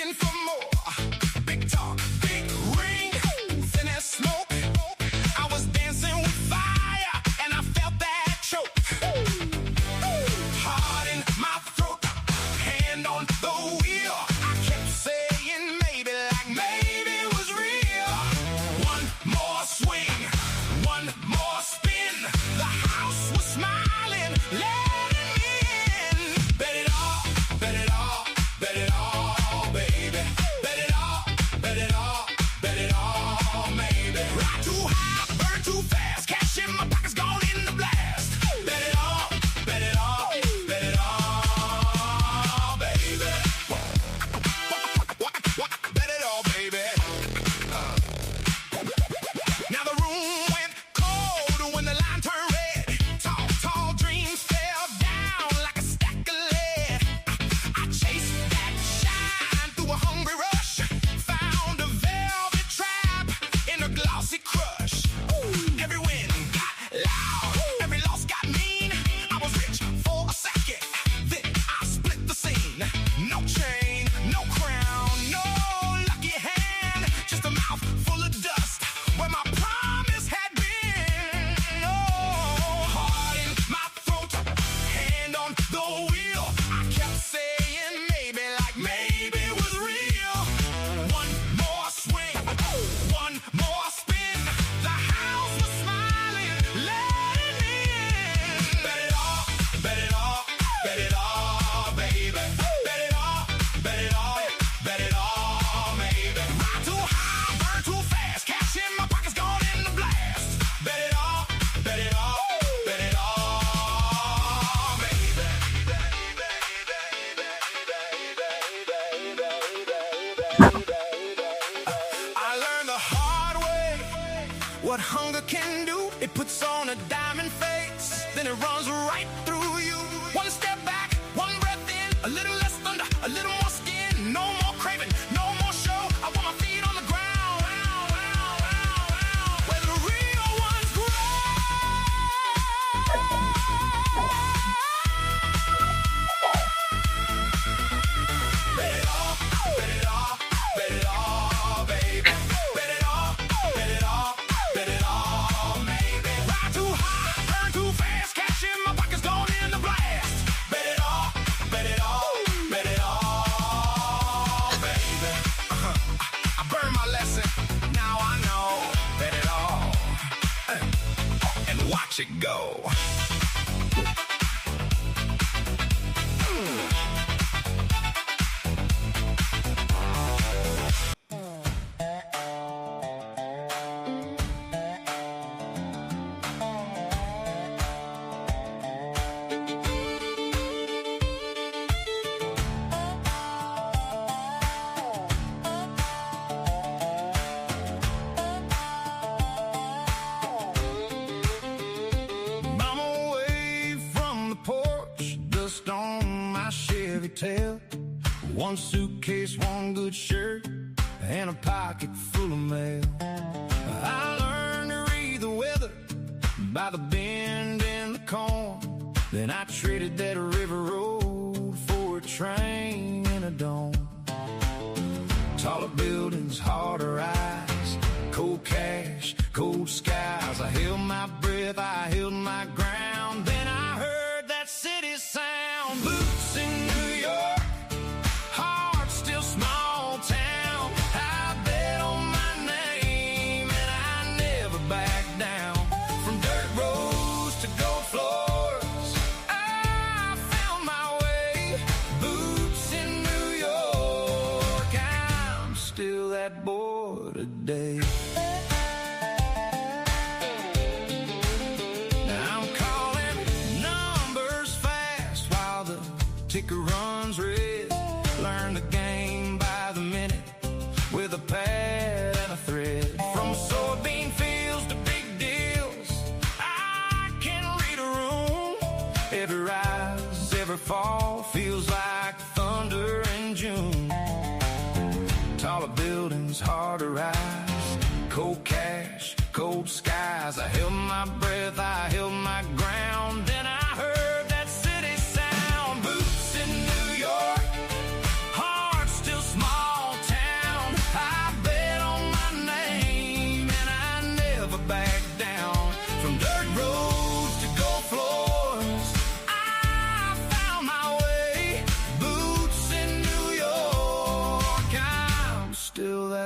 begging for more. Big talk, big ring, thin as smoke. I was dancing with fire, and I felt that choke. Heart in my throat, hand on the wheel. I kept saying maybe, like maybe it was real. One more swing, one more spin. The house was smiling, letting me in. Bet it all, bet it all, bet it all, baby. Bet it all, bet it all, bet it all, maybe. Ride too high, burn too fast. Cash in my pockets, gone in the blast. Bet it all, bet it all, bet it all, baby. Bet it all, baby. Now the room went cold when the line turned red. Tall, tall dreams fell down like a stack of lead. I chased that shine through a hungry rush. Found a velvet trap in a glossy crush. Every win got loud, every loss got mean. I was rich for a second, then I split the scene. No chain, no crown, no lucky hand, just a mouth full of dust where my promise had been. Oh, heart in my throat, hand on the wheel. I kept saying maybe, like maybe it was real. One more swing, one more spin. The house was smiling, letting me in. Bet it all, bet it all, bet it all, baby. Bet it all, bet it all, bet it all, maybe. Ride too high, burn too fast. Cash in my pockets, gone in the blast. Bet it all, bet it all, bet it all, baby. I learned the hard way what hunger can do. It puts on a diamond face, then it runs right through you. One step back, one breath in, a little less thunder, a little more skin. No more craving, no more show. I want my feet on the ground, where the real ones grow. Bet it all, bet it all, bet it all, baby. Bet it all, bet it all, bet it all, maybe. Ride too high, burn too fast. Cash in my pockets, gone in the blast. Bet it all, bet it all, bet it all, baby. I burned my lesson, now I know. Bet it all, and watch it go. I'm away from the porch, dust on my Chevy tail. One suitcase, one good shirt, and a pocket full of mail. I learned to read the weather by the bend in the corn. Then I traded that river road for a train in a dome. Taller buildings, harder eyes, cold cash, cold skies. I held my breath, I held my ground. Then I heard that city sound. Boots in New York, heart still small town. I bet on my name and I never back down. From dirt roads to gold floors, I found my way. Boots in New York, I'm still that boy today. Now I'm calling numbers fast while the ticker runs red. Learn the game by the minute with a pad and a thread. From soybean fields to big deals, I can read a room. Every rise, every fall feels like thunder in June. Taller buildings, harder rise, cold cash, cold skies. I held my breath, I held my ground. Then I heard that city sound. Boots in New York, heart still small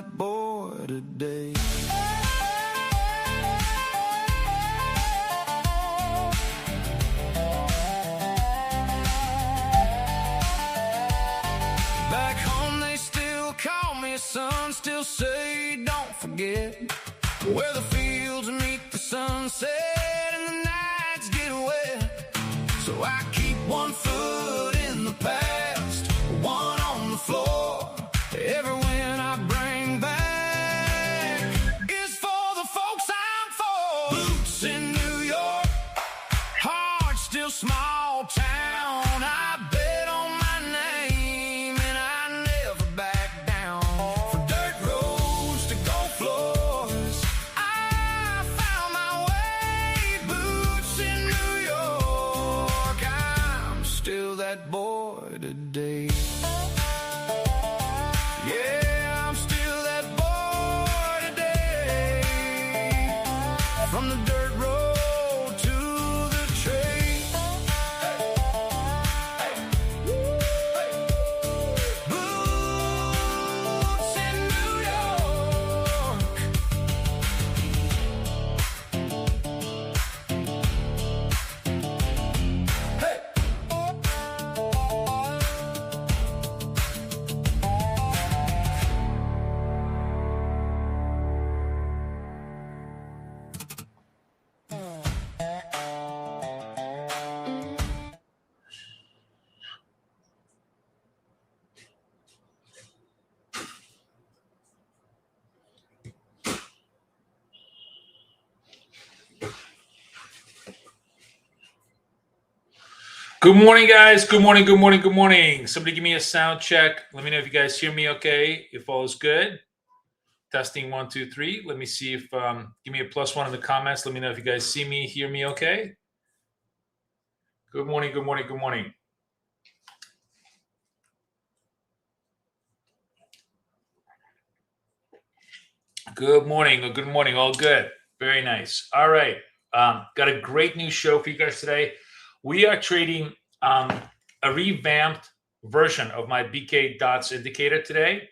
that boy today. Back home they still call me son, still say don't forget where the fields meet the sunset and the nights get wet. So I keep one foot in the past, one on the floor. Every win I bring back is for the folks I'm for. Boots in New York, heart still small town. I bet on my name and I never back down. From dirt roads to gold floors, I found my way. Boots in New York, I'm still that boy today. Yeah, I'm still that boy today. From the dirt road to the trade. Boots in New York. Hey. Good morning, guys. Good morning, good morning, good morning. Somebody give me a sound check. Let me know if you guys hear me okay, if all is good. Testing 1, 2, 3. Let me see if, give me a +1 in the comments. Let me know if you guys see me, hear me okay. Good morning, good morning, good morning. Good morning, good morning, all good. Very nice. All right. Got a great new show for you guys today. We are trading a revamped version of my BK dots indicator today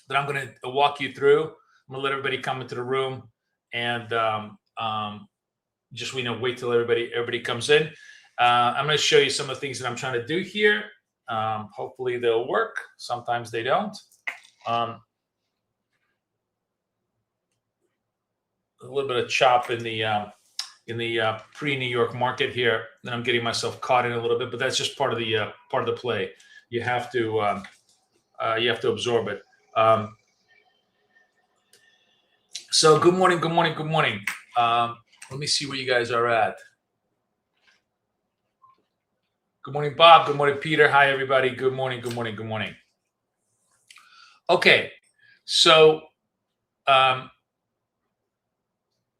that I'm going to walk you through. I'm going to let everybody come into the room and just wait till everybody comes in. I'm going to show you some of the things that I'm trying to do here. Hopefully they'll work. Sometimes they don't. A little bit of chop in the pre-New York market here. Then I'm getting myself caught in a little bit, but that's just part of the play. You have to absorb it. So good morning, good morning, good morning. Let me see where you guys are at. Good morning, Bob. Good morning, Peter. Hi, everybody. Good morning, good morning, good morning. Okay, so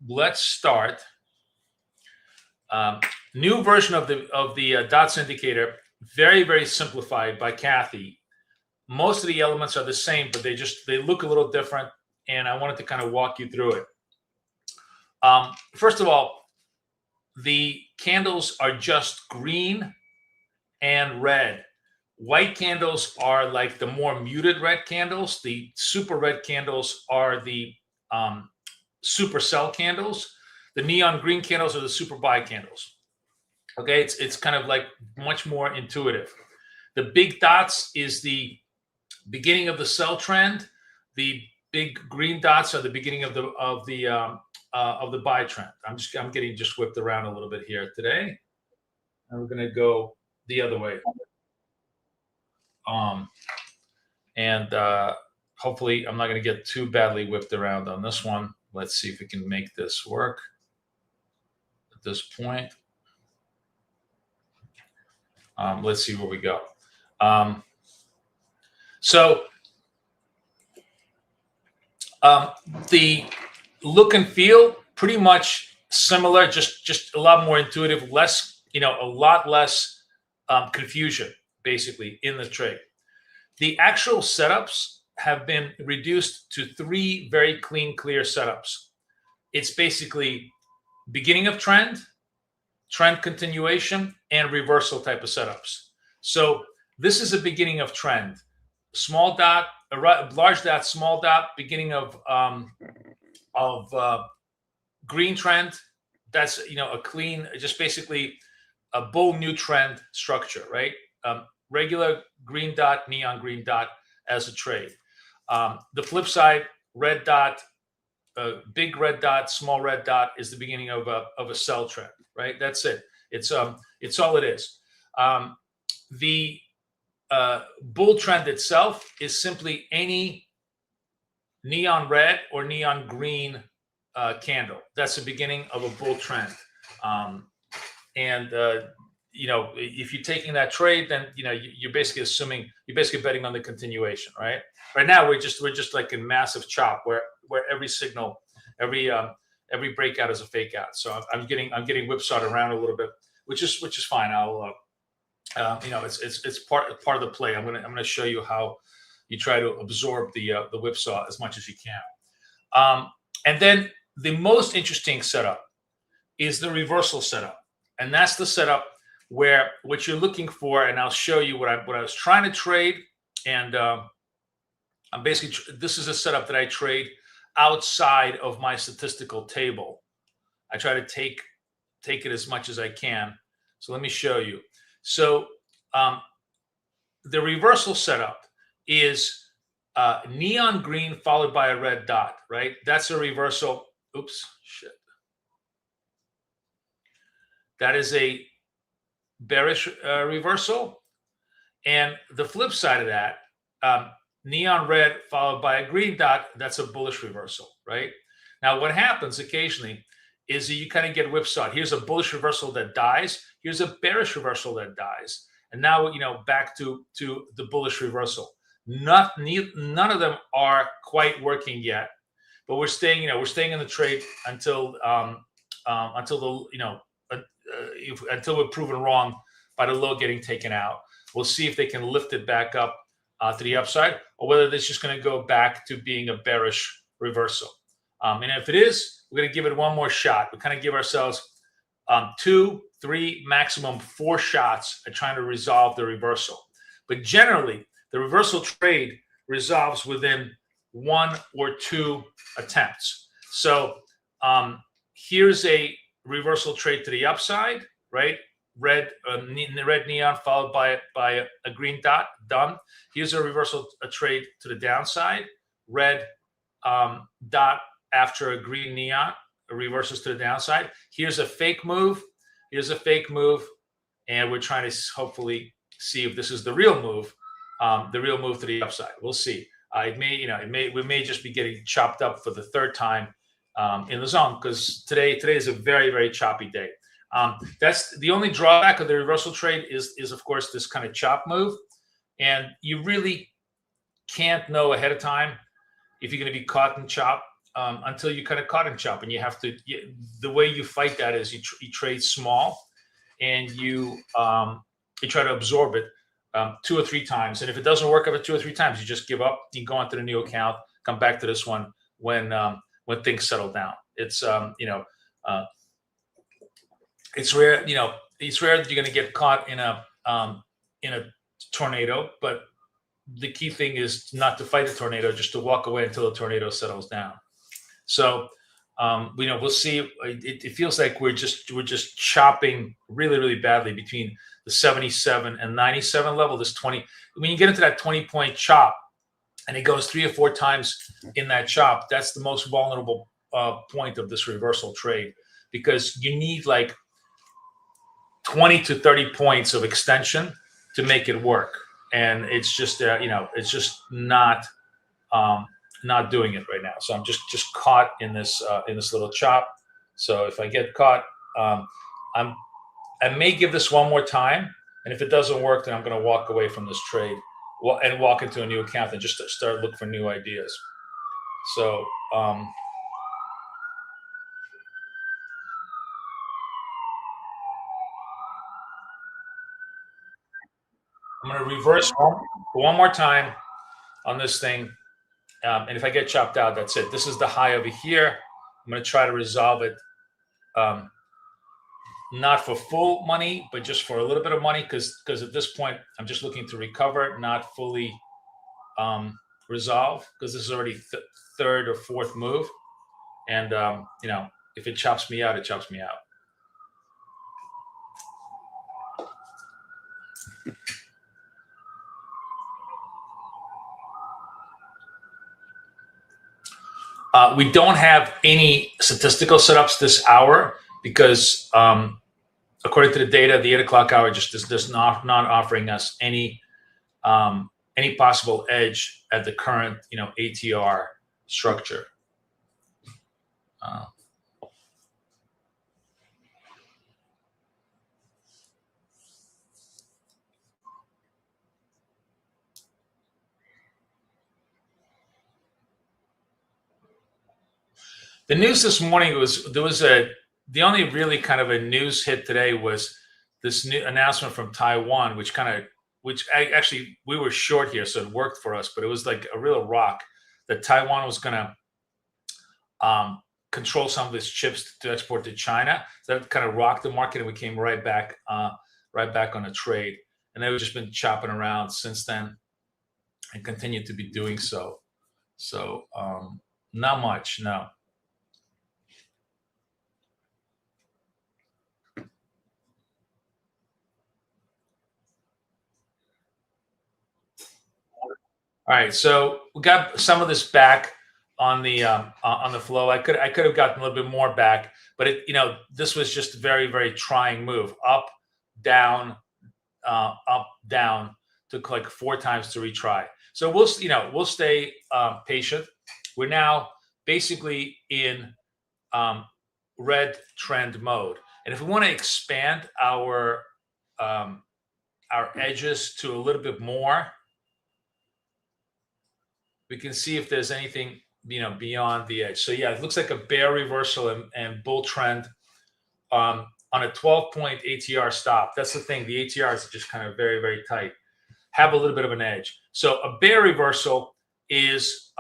let's start. New version of the dots indicator, very, very simplified by Kathy. Most of the elements are the same, but they look a little different, and I wanted to kind of walk you through it. First of all, the candles are just green and red. White candles are like the more muted red candles. The super red candles are the super sell candles. The neon green candles are the super buy candles. Okay, it's kind of like much more intuitive. The big dots is the beginning of the sell trend. The big green dots are the beginning of the buy trend. I'm getting just whipped around a little bit here today, and we're gonna go the other way. Hopefully I'm not gonna get too badly whipped around on this one. Let's see if we can make this work at this point. Let's see where we go. The look and feel pretty much similar, just a lot more intuitive, less, a lot less confusion basically in the trade. The actual setups have been reduced to 3 very clean, clear setups. It's basically beginning of trend continuation, and reversal type of setups. So this is a beginning of trend. small dot, large dot, small dot, beginning of green trend. That's a clean, just basically a bull new trend structure, right? Regular green dot, neon green dot as a trade. The flip side, red dot, big red dot, small red dot is the beginning of a sell trend, right? That's it. It's all it is. The bull trend itself is simply any neon red or neon green candle. That's the beginning of a bull trend. If you're taking that trade, then you're basically assuming, you're basically betting on the continuation, right? Right now we're just like in massive chop where every signal, every breakout is a fake out. So I'm getting whipsawed around a little bit, which is fine. I'll it's part of the play. I'm gonna show you how you try to absorb the whipsaw as much as you can. And then the most interesting setup is the reversal setup, and that's the setup where what you're looking for. And I'll show you what I was trying to trade. And I'm basically, this is a setup that I trade outside of my statistical table. I try to take it as much as I can. So let me show you. So the reversal setup is neon green followed by a red dot, right? That's a reversal. Oops, shit. That is a bearish reversal. And the flip side of that, neon red followed by a green dot, that's a bullish reversal, right? Now, what happens occasionally is that you kind of get whipsawed. Here's a bullish reversal that dies. Here's a bearish reversal that dies. And now, back to the bullish reversal. None of them are quite working yet, but we're staying in the trade until until we're proven wrong by the low getting taken out. We'll see if they can lift it back up to the upside, or whether it's just going to go back to being a bearish reversal. And if it is, we're going to give it one more shot. We kind of give ourselves 2, 3, maximum 4 shots at trying to resolve the reversal. But generally, the reversal trade resolves within 1 or 2 attempts. So here's a reversal trade to the upside, right? Red neon followed by a green dot, done. Here's a reversal trade to the downside, red dot after a green neon, reverses to the downside. Here's a fake move. Here's a fake move, and we're trying to hopefully see if this is the real move to the upside. We'll see. We may just be getting chopped up for the third time in the zone, because today is a very, very choppy day. That's the only drawback of the reversal trade is of course this kind of chop move, and you really can't know ahead of time if you're going to be caught in chop until you kind of caught in chop, and you have to. The way you fight that is you trade small, and you try to absorb it 2 or 3 times, and if it doesn't work after 2 or 3 times, you just give up. You go onto the new account, come back to this one when things settle down. It's it's rare, it's rare that you're going to get caught in a tornado, but the key thing is not to fight the tornado, just to walk away until the tornado settles down. So, we'll see. It feels like we're just chopping really, really badly between the 77 and 97 level. This 20, when you get into that 20-point chop, and it goes 3 or 4 times in that chop, that's the most vulnerable point of this reversal trade, because you need like 20 to 30 points of extension to make it work, and it's just it's just not doing it right now. So I'm just caught in this little chop. So if I get caught, I may give this one more time, and if it doesn't work, then I'm going to walk away from this trade and walk into a new account and just start looking for new ideas. So I'm going to reverse one more time on this thing. And if I get chopped out, that's it. This is the high over here. I'm going to try to resolve it, not for full money, but just for a little bit of money, because at this point, I'm just looking to recover, not fully resolve, because this is already third or fourth move. And, you know, if it chops me out, it chops me out. We don't have any statistical setups this hour because, according to the data, the 8 o'clock hour just is not offering us any possible edge at the current, you know, ATR structure. The news this morning was the only really kind of a news hit today was this new announcement from Taiwan, which actually we were short here, so it worked for us, but it was like a real rock that Taiwan was going to control some of its chips to export to China. So that kind of rocked the market, and we came right back on a trade. And they've just been chopping around since then and continue to be doing so. So not much, no. All right, so we got some of this back on the flow. I could have gotten a little bit more back, but this was just a very, very trying move. Up, down, took like 4 times to retry. So we'll stay patient. We're now basically in red trend mode, and if we want to expand our edges to a little bit more, we can see if there's anything beyond the edge. So yeah, it looks like a bear reversal and bull trend on a 12-point ATR stop. That's the thing. The ATRs are just kind of very, very tight. Have a little bit of an edge. So a bear reversal is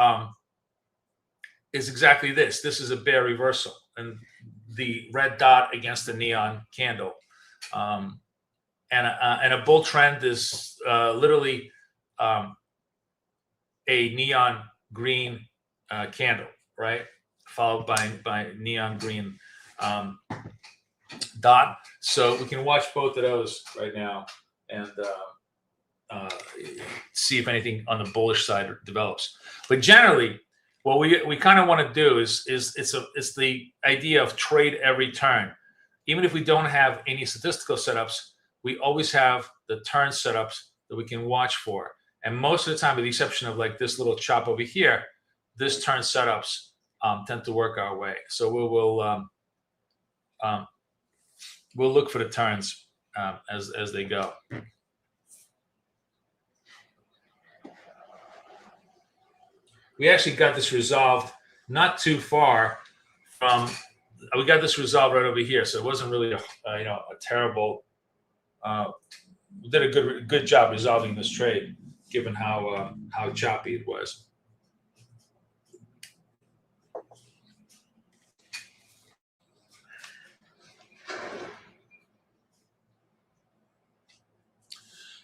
exactly this. This is a bear reversal, and the red dot against the neon candle. And a bull trend is literally a neon green candle, right? Followed by neon green dot. So we can watch both of those right now and see if anything on the bullish side develops. But generally, what we kind of want to do is it's the idea of trade every turn. Even if we don't have any statistical setups, we always have the turn setups that we can watch for. And most of the time, with the exception of like this little chop over here, this turn setups tend to work our way. So we'll look for the turns as they go. We actually got this resolved not too far from. We got this resolved right over here, so it wasn't really a terrible. We did a good job resolving this trade, given how choppy it was.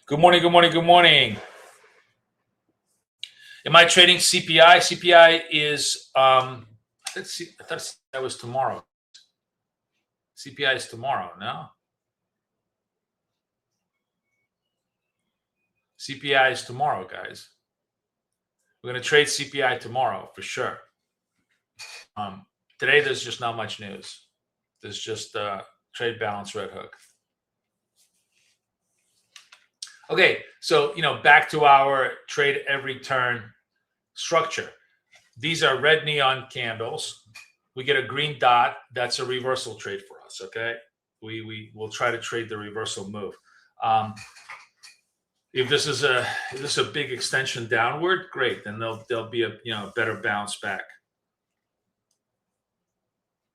Good morning, good morning, good morning. Am I trading CPI? CPI is, I thought that was tomorrow. CPI is tomorrow, no? CPI is tomorrow, guys. We're going to trade CPI tomorrow for sure. Today, there's just not much news. There's just trade balance red hook. Okay, so back to our trade every turn structure. These are red neon candles. We get a green dot. That's a reversal trade for us. Okay, we will try to trade the reversal move. If this is a big extension downward, great. Then there'll be a better bounce back.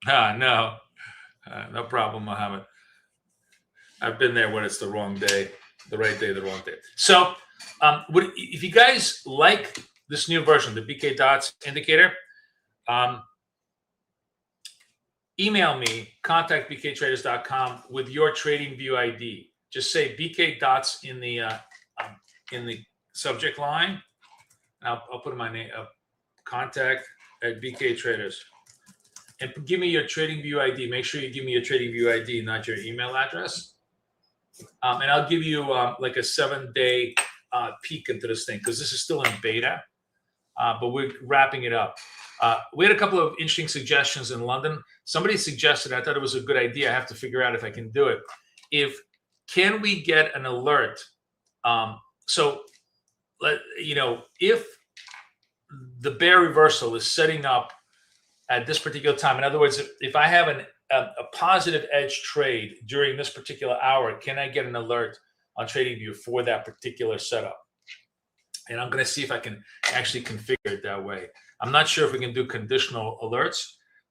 No problem, Mohammed. I've been there when it's the wrong day. The right day, the wrong day. So if you guys like this new version, the BK Dots indicator, email me, contact@bktraders.com with your TradingView ID. Just say BK Dots in the subject line, I'll put in my name, contact at BK Traders. And give me your TradingView ID. Make sure you give me your TradingView ID, not your email address. And I'll give you like a 7-day peek into this thing because this is still in beta, but we're wrapping it up. We had a couple of interesting suggestions in London. Somebody suggested, I thought it was a good idea. I have to figure out if I can do it. Can we get an alert? If the bear reversal is setting up at this particular time, in other words, if I have a positive edge trade during this particular hour, can I get an alert on TradingView for that particular setup? And I'm going to see if I can actually configure it that way. I'm not sure if we can do conditional alerts,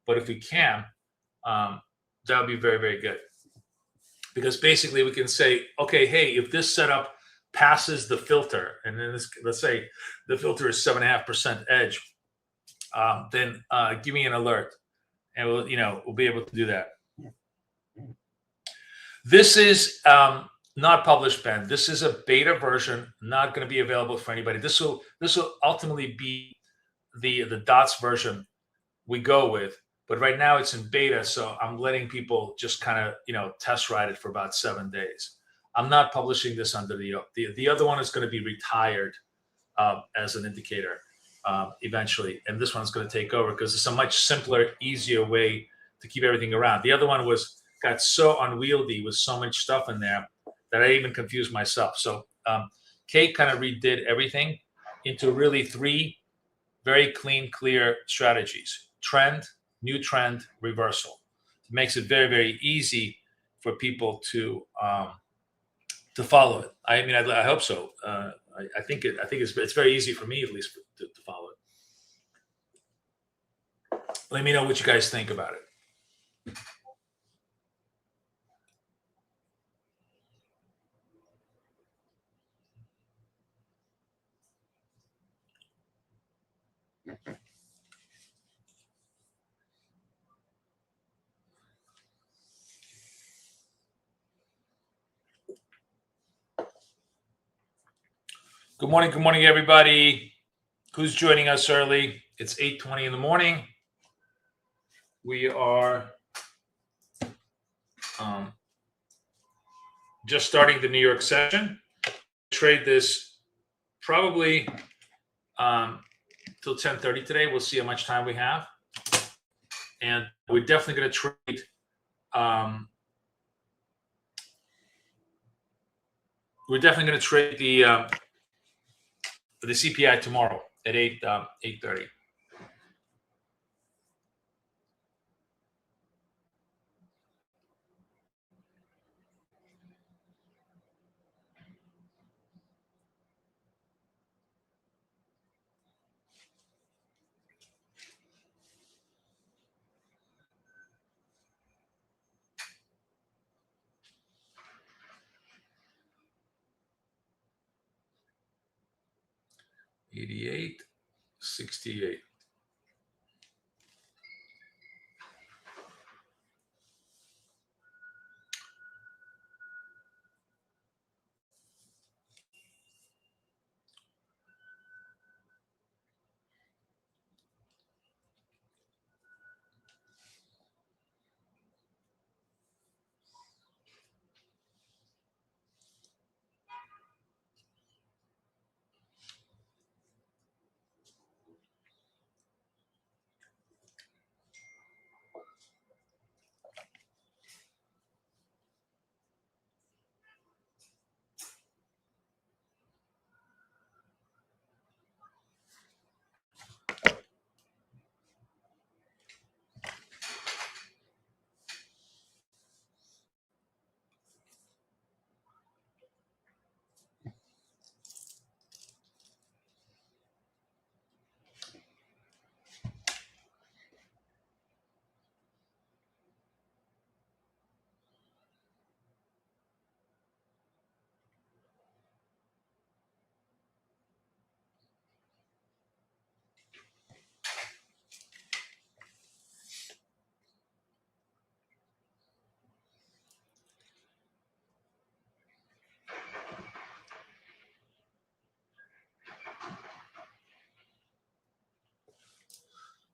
but if we can, that would be very, very good. Because basically we can say, okay, hey, if this setup passes the filter, and then let's say the filter is 7.5% edge, then give me an alert, and we'll be able to do that. This is not published, Ben. This is a beta version, not going to be available for anybody. This will ultimately be the dots version we go with, but right now it's in beta, so I'm letting people just kind of test ride it for about 7 days. I'm not publishing this under the other one is going to be retired as an indicator eventually, and this one's going to take over because it's a much simpler, easier way to keep everything around. The other one got so unwieldy with so much stuff in there that I even confused myself. So Kate kind of redid everything into really 3 very clean, clear strategies: trend, new trend, reversal. It makes it very, very easy for people to follow it. I mean, I hope so. I think it's very easy for me, at least, to follow it. Let me know what you guys think about it. Good morning, everybody. Who's joining us early? It's 8:20 in the morning. We are just starting the New York session. Trade this probably till 10:30 today. We'll see how much time we have, and we're definitely going to trade. We're definitely going to trade the CPI tomorrow at 8:30. $88.68.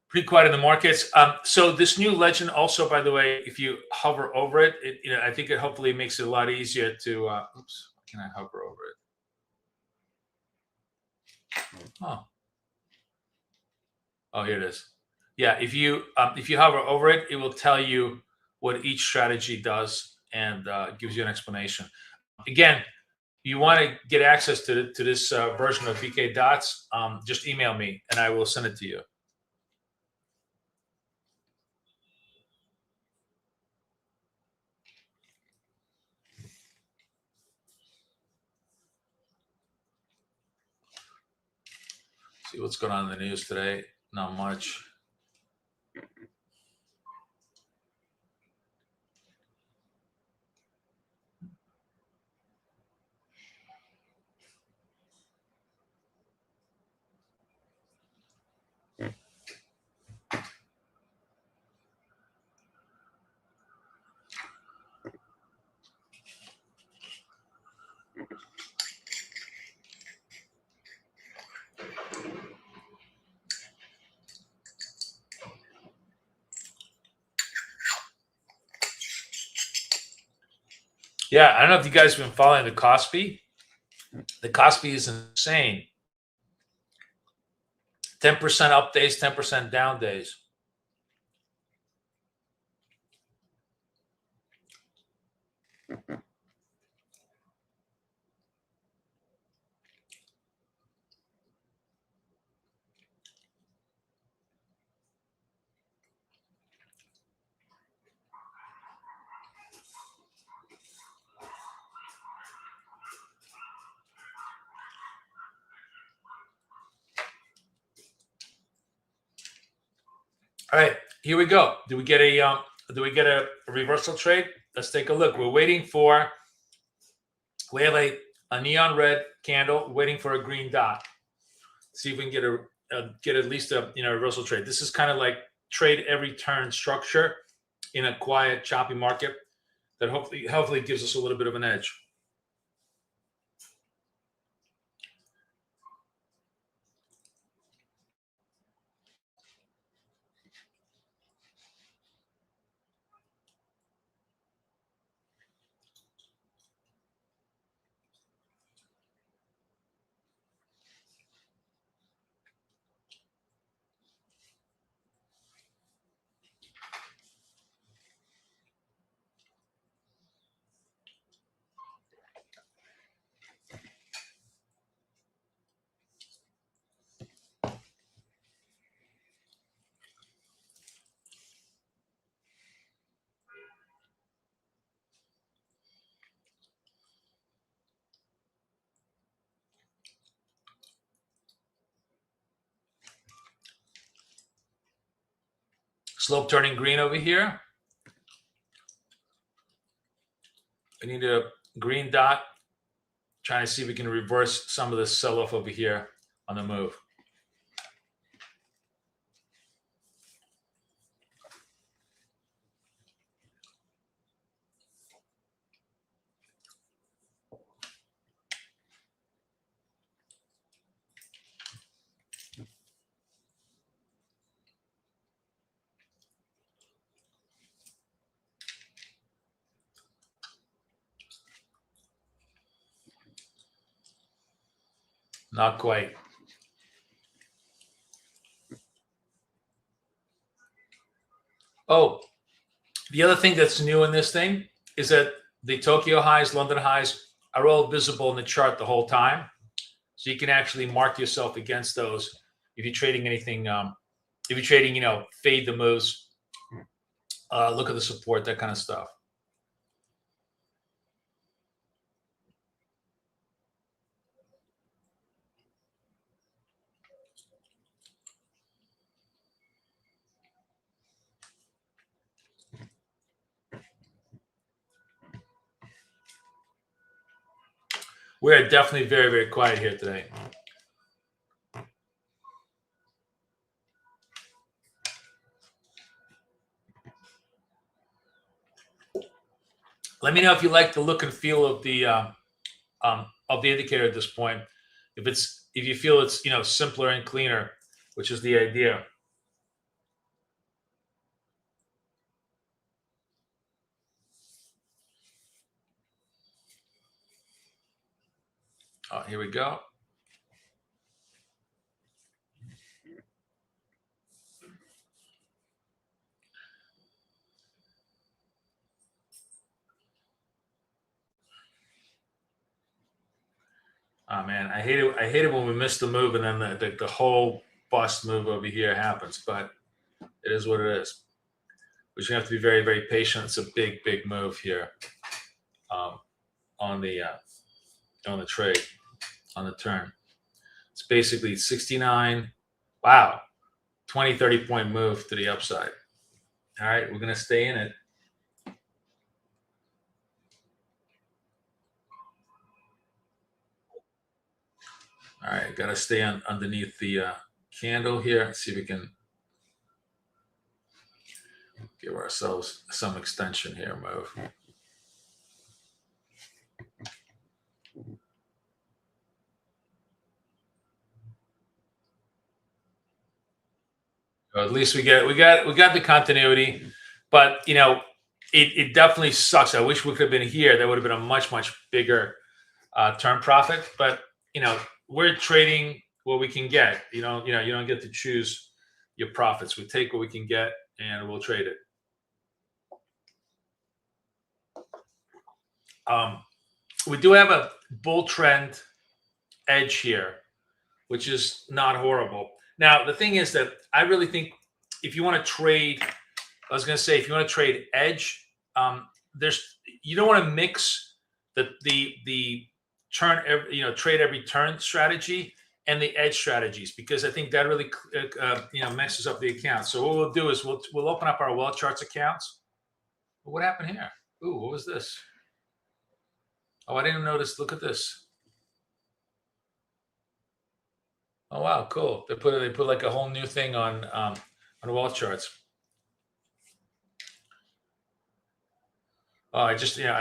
Pretty quiet in the markets. So this new legend also, by the way, if you hover over it, I think it hopefully makes it a lot easier to. Oops, can I hover over it? Oh, here it is. Yeah, if you hover over it, it will tell you what each strategy does and gives you an explanation. Again, you want to get access to this version of VK Dots, just email me and I will send it to you. See what's going on in the news today. Not much. Yeah, I don't know if you guys have been following the Kospi. The Kospi is insane. 10% up days, 10% down days. All right, here we go. Do we get a reversal trade? Let's take a look. We're waiting for. We have a neon red candle waiting for a green dot. See if we can get at least a reversal trade. This is kind of like trade every turn structure in a quiet, choppy market that hopefully gives us a little bit of an edge. Slope turning green over here. We need a green dot. Trying to see if we can reverse some of the sell-off over here on the move. Not quite. Oh, the other thing that's new in this thing is that the Tokyo highs, London highs are all visible in the chart the whole time. So you can actually mark yourself against those if you're trading anything. If you're trading, fade the moves, look at the support, that kind of stuff. We're definitely very, very quiet here today. Let me know if you like the look and feel of the indicator at this point. If you feel it's simpler and cleaner, which is the idea. Oh, here we go. Oh man, I hate it. I hate it when we miss the move and then the whole bust move over here happens. But it is what it is. But you have to be very, very patient. It's a big, big move here um, on the trade, on the turn. It's basically 69. Wow, 20, 30 point move to the upside. All right, we're gonna stay in it. All right, gotta stay on underneath the candle here. Let's see if we can give ourselves some extension here. Move. So at least we got the continuity, but it definitely sucks. I wish we could have been here. That would have been a much bigger turn profit. But we're trading what we can get. You don't get to choose your profits. We take what we can get and we'll trade it. We do have a bull trend edge here, which is not horrible. Now, the thing is that I really think if you want to trade, I was going to say, if you want to trade edge, you don't want to mix the turn, trade every turn strategy and the edge strategies, because I think that really messes up the account. So what we'll do is we'll open up our well charts accounts. What happened here? Ooh, what was this? Oh, I didn't notice. Look at this. Oh wow, cool. They put like a whole new thing on wall charts. Oh, I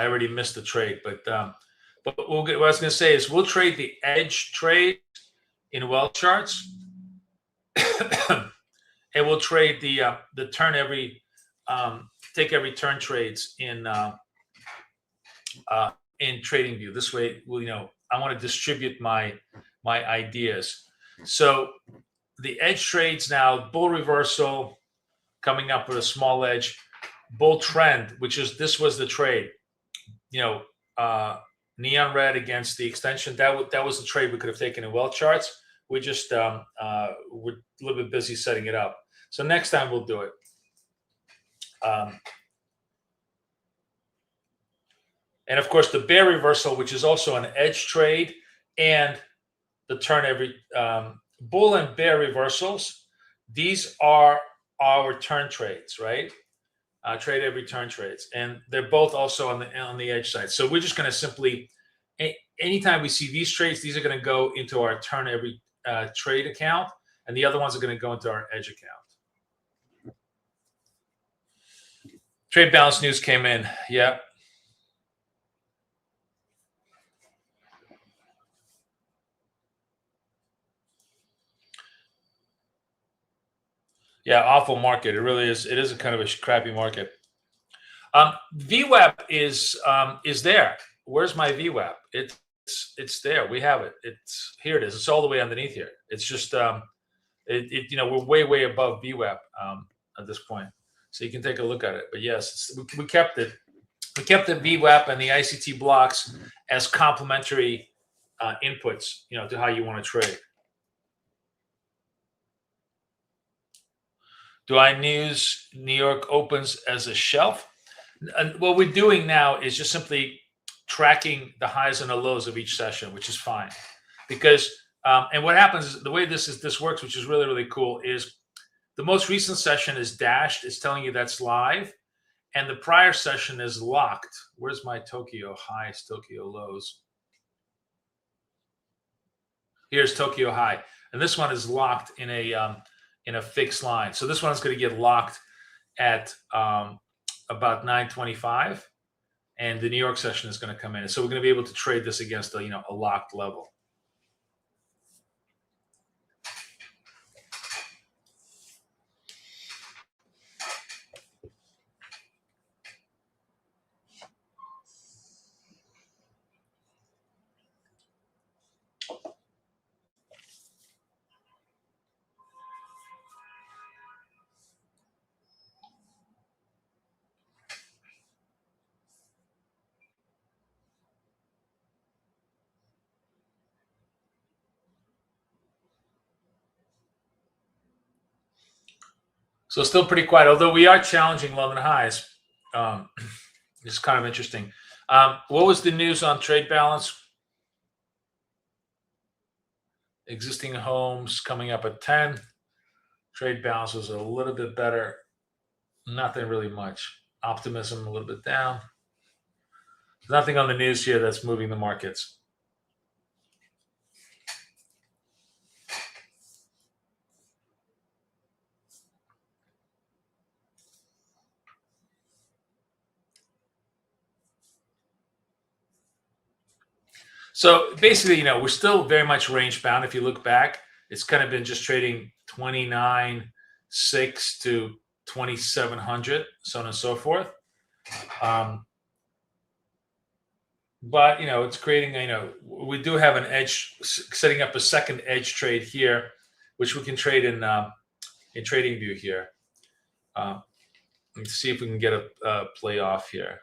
already missed the trade, but what I was going to say is we'll trade the edge trade in well charts, and we'll trade the turn every take every turn trades in Tradingview. This way, I want to distribute my ideas. So the edge trades now, bull reversal coming up with a small edge, bull trend, this was the trade, neon red against the extension. That was the trade we could have taken in well charts. We just we're a little bit busy setting it up. So next time we'll do it. And of course the bear reversal, which is also an edge trade, and the turn every bull and bear reversals. These are our turn trades, right? Trade every turn trades, and they're both also on the edge side. So we're just going to simply, anytime we see these trades, these are going to go into our turn every trade account, and the other ones are going to go into our edge account. Trade balance news came in. Yeah. Yeah, awful market. It really is. It is a kind of a crappy market. VWAP is there. Where's my VWAP? It's there. We have it. Here. It is. It's all the way underneath here. It's just we're way above VWAP at this point. So you can take a look at it. But yes, we kept it. We kept the VWAP and the ICT blocks as complementary inputs, to how you want to trade. Do I use New York opens as a shelf? And what we're doing now is just simply tracking the highs and the lows of each session, which is fine. Because and what happens is the way this works, which is really cool, is the most recent session is dashed. It's telling you that's live, and the prior session is locked. Where's my Tokyo highs, Tokyo lows? Here's Tokyo high, and this one is locked in a fixed line. So this one's going to get locked at about 925, and the New York session is going to come in. So we're going to be able to trade this against a locked level. So still pretty quiet, although we are challenging London highs. It's kind of interesting. What was the news on trade balance? Existing homes coming up at 10. Trade balance was a little bit better. Nothing really much. Optimism a little bit down. There's nothing on the news here that's moving the markets. So basically, we're still very much range bound. If you look back, it's kind of been just trading 29.6 to 2,700, so on and so forth. But it's creating. We do have an edge, setting up a second edge trade here, which we can trade in TradingView here. Let's see if we can get a play off here.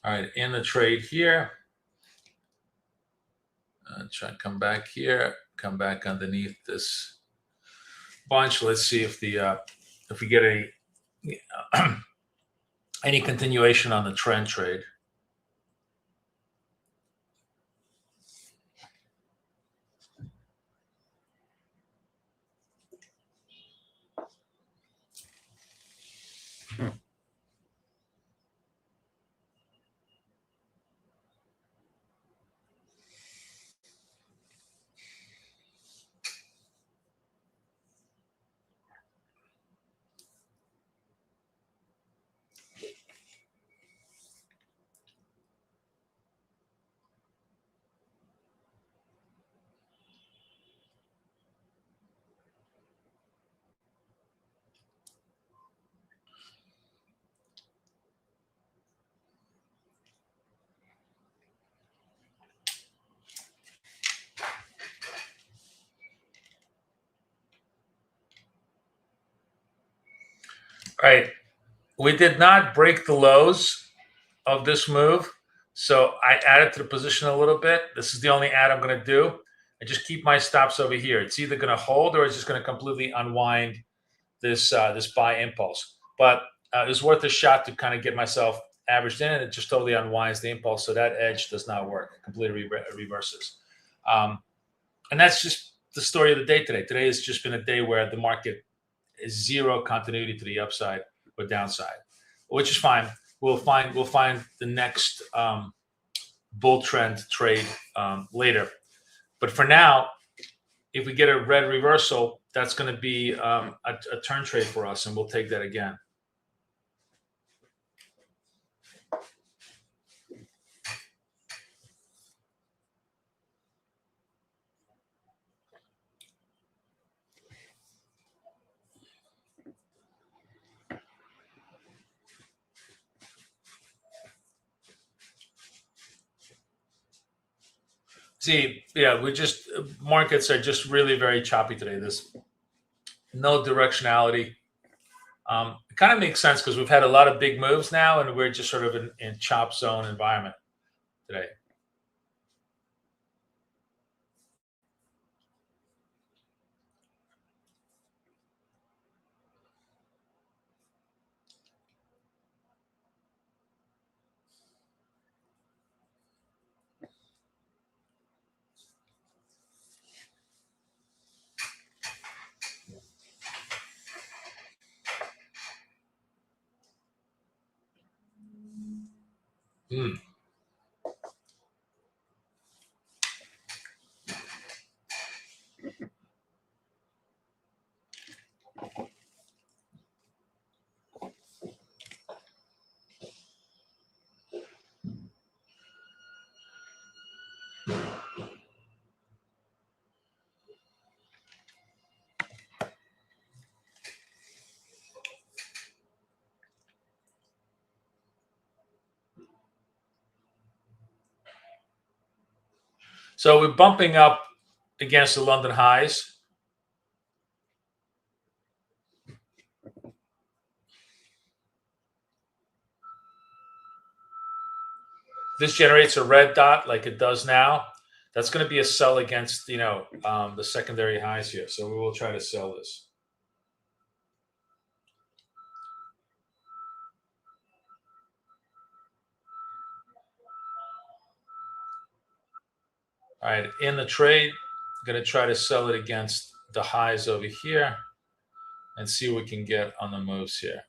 All right, in the trade here. Try and come back here, come back underneath this bunch. Let's see if we get any continuation on the trend trade. All right, we did not break the lows of this move, so I added to the position a little bit. This is the only add I'm going to do. I just keep my stops over here. It's either going to hold or it's just going to completely unwind this buy impulse. But it's worth a shot to kind of get myself averaged in, and it just totally unwinds the impulse. So that edge does not work. It completely reverses. And that's just the story of the day today. Today has just been a day where the market is zero continuity to the upside or downside, which is fine. We'll find the next bull trend trade later. But for now, if we get a red reversal, that's going to be a turn trade for us, and we'll take that again. See, yeah, markets are just really very choppy today. There's no directionality. It kind of makes sense because we've had a lot of big moves now, and we're just sort of in chop zone environment today. So we're bumping up against the London highs. this generates a red dot like it does now, that's going to be a sell against, the secondary highs here. So we will try to sell this. All right, in the trade, I'm going to try to sell it against the highs over here and see what we can get on the moves here.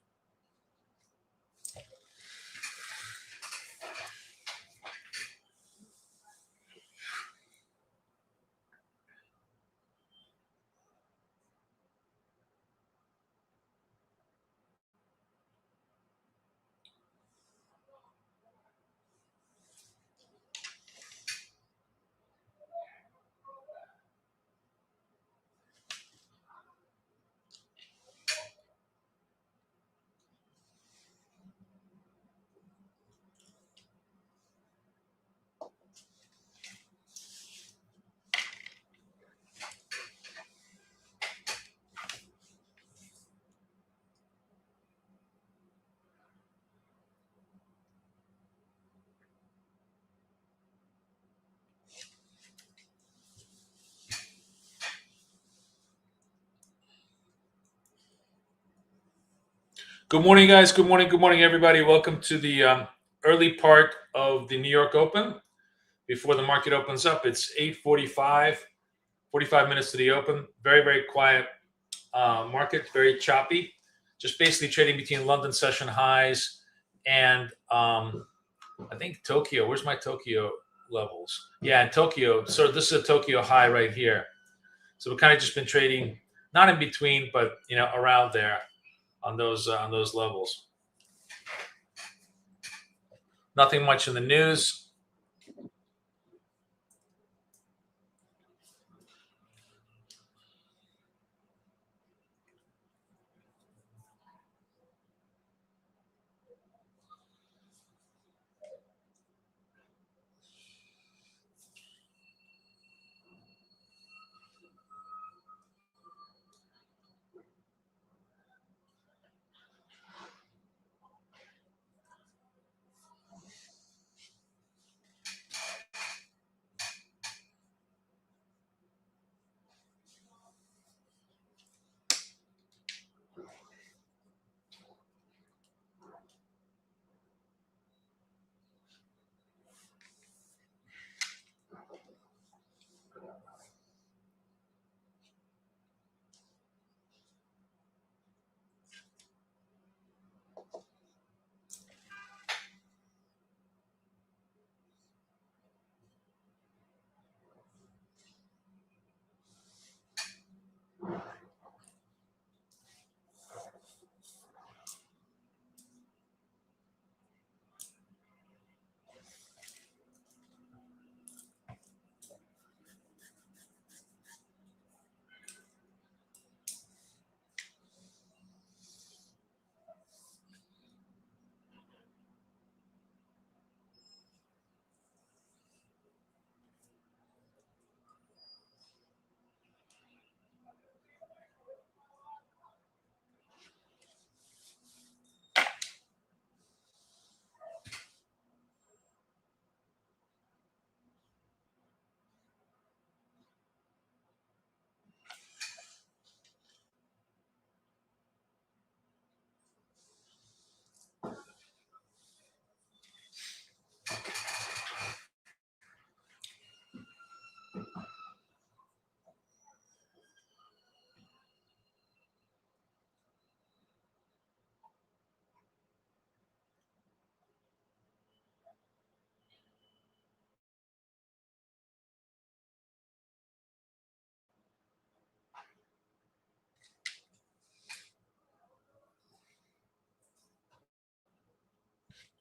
Good morning, guys. Good morning, everybody. Welcome to the early part of the New York Open. Before the market opens up, it's 8:45, 45 minutes to the open. Very, very quiet market, very choppy. Just basically trading between London session highs and I think Tokyo. Where's my Tokyo levels? Yeah, in Tokyo. So this is a Tokyo high right here. So we've kind of just been trading, not in between, but around there on those levels. Nothing much in the news.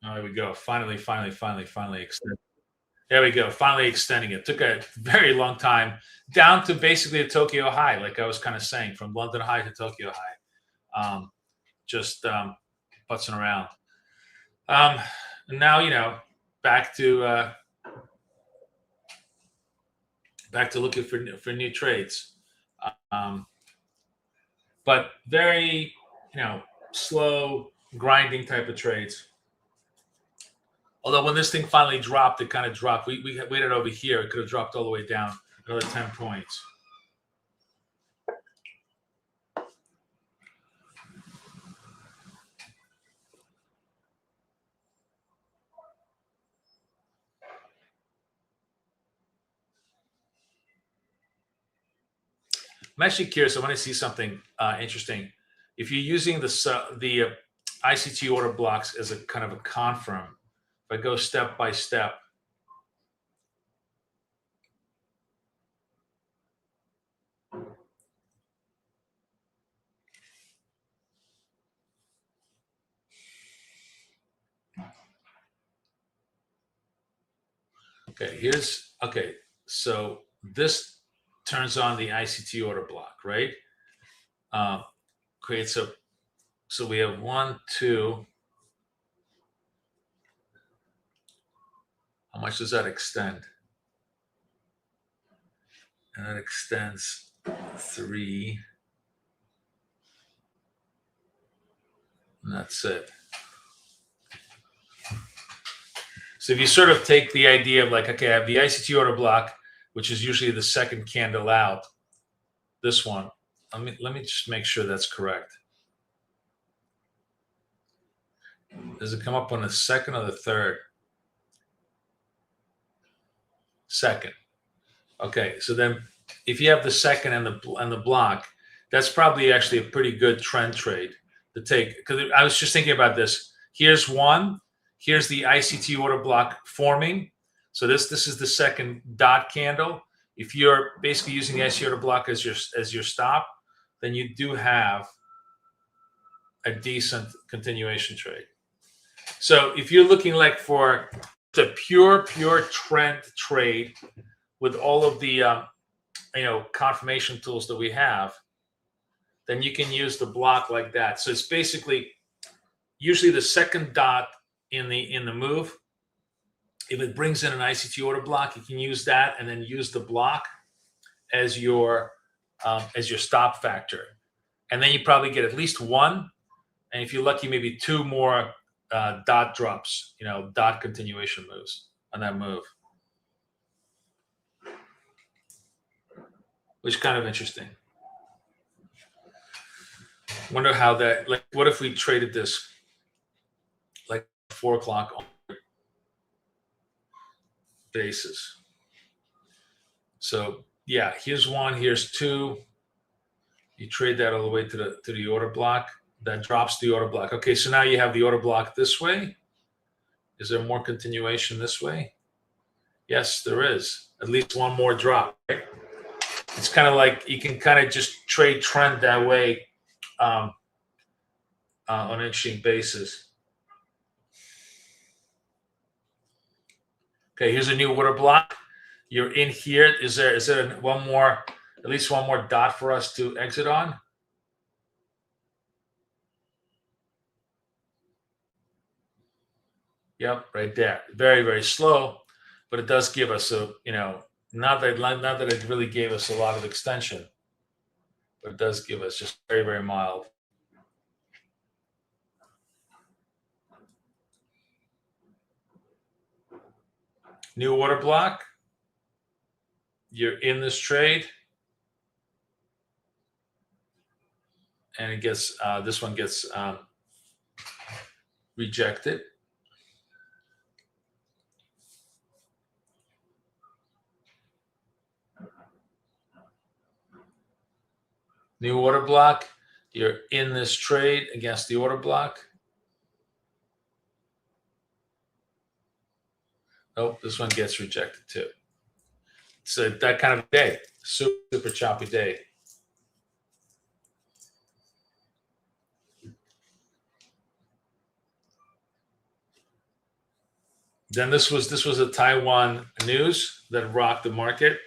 There we go. Finally extended. There we go. Finally extending it. Took a very long time down to basically a Tokyo high, like I was kind of saying, from London high to Tokyo high. Just putzing around. Now, back to looking for new trades. But very, slow grinding type of trades. Although when this thing finally dropped, it kind of dropped. We waited over here. It could have dropped all the way down another 10 points. I'm actually curious. I want to see something interesting. If you're using the ICT order blocks as a kind of a confirm, if I go step by step, okay. So this turns on the ICT order block, right? Creates a, so we have 1, 2. How much does that extend? And that extends 3. And that's it. So if you sort of take the idea of like, okay, I have the ICT order block, which is usually the second candle out. This one, let me just make sure that's correct. Does it come up on the second or the third? Second. Okay, so then if you have the second and the block, that's probably actually a pretty good trend trade to take. Because I was just thinking about this. Here's one. Here's the ICT order block forming. So this is the second dot candle. If you're basically using the ICT order block as your stop, then you do have a decent continuation trade. So if you're looking like for the pure trend trade with all of the confirmation tools that we have, then you can use the block like that. So it's basically usually the second dot in the move. If it brings in an ICT order block, you can use that and then use the block as your stop factor. And then you probably get at least one, and if you're lucky, maybe 2 more dot drops, dot continuation moves on that move, which is kind of interesting. Wonder how that, like, what if we traded this like 4 o'clock basis? So yeah, here's 1, here's 2. You trade that all the way to the order block. That drops the order block. Okay, so now you have the order block this way. Is there more continuation this way? Yes, there is. At least 1 more drop. Right? It's kind of like you can kind of just trade trend that way on an interesting basis. Okay, here's a new order block. You're in here. Is there at least one more dot for us to exit on? Yep, right there. Very, very slow, but it does give us not that it really gave us a lot of extension, but it does give us just very, very mild. New order block. You're in this trade, and it gets this one gets rejected. New order block. You're in this trade against the order block. Nope, this one gets rejected too. So that kind of day, super choppy day. Then this was a Taiwan news that rocked the market.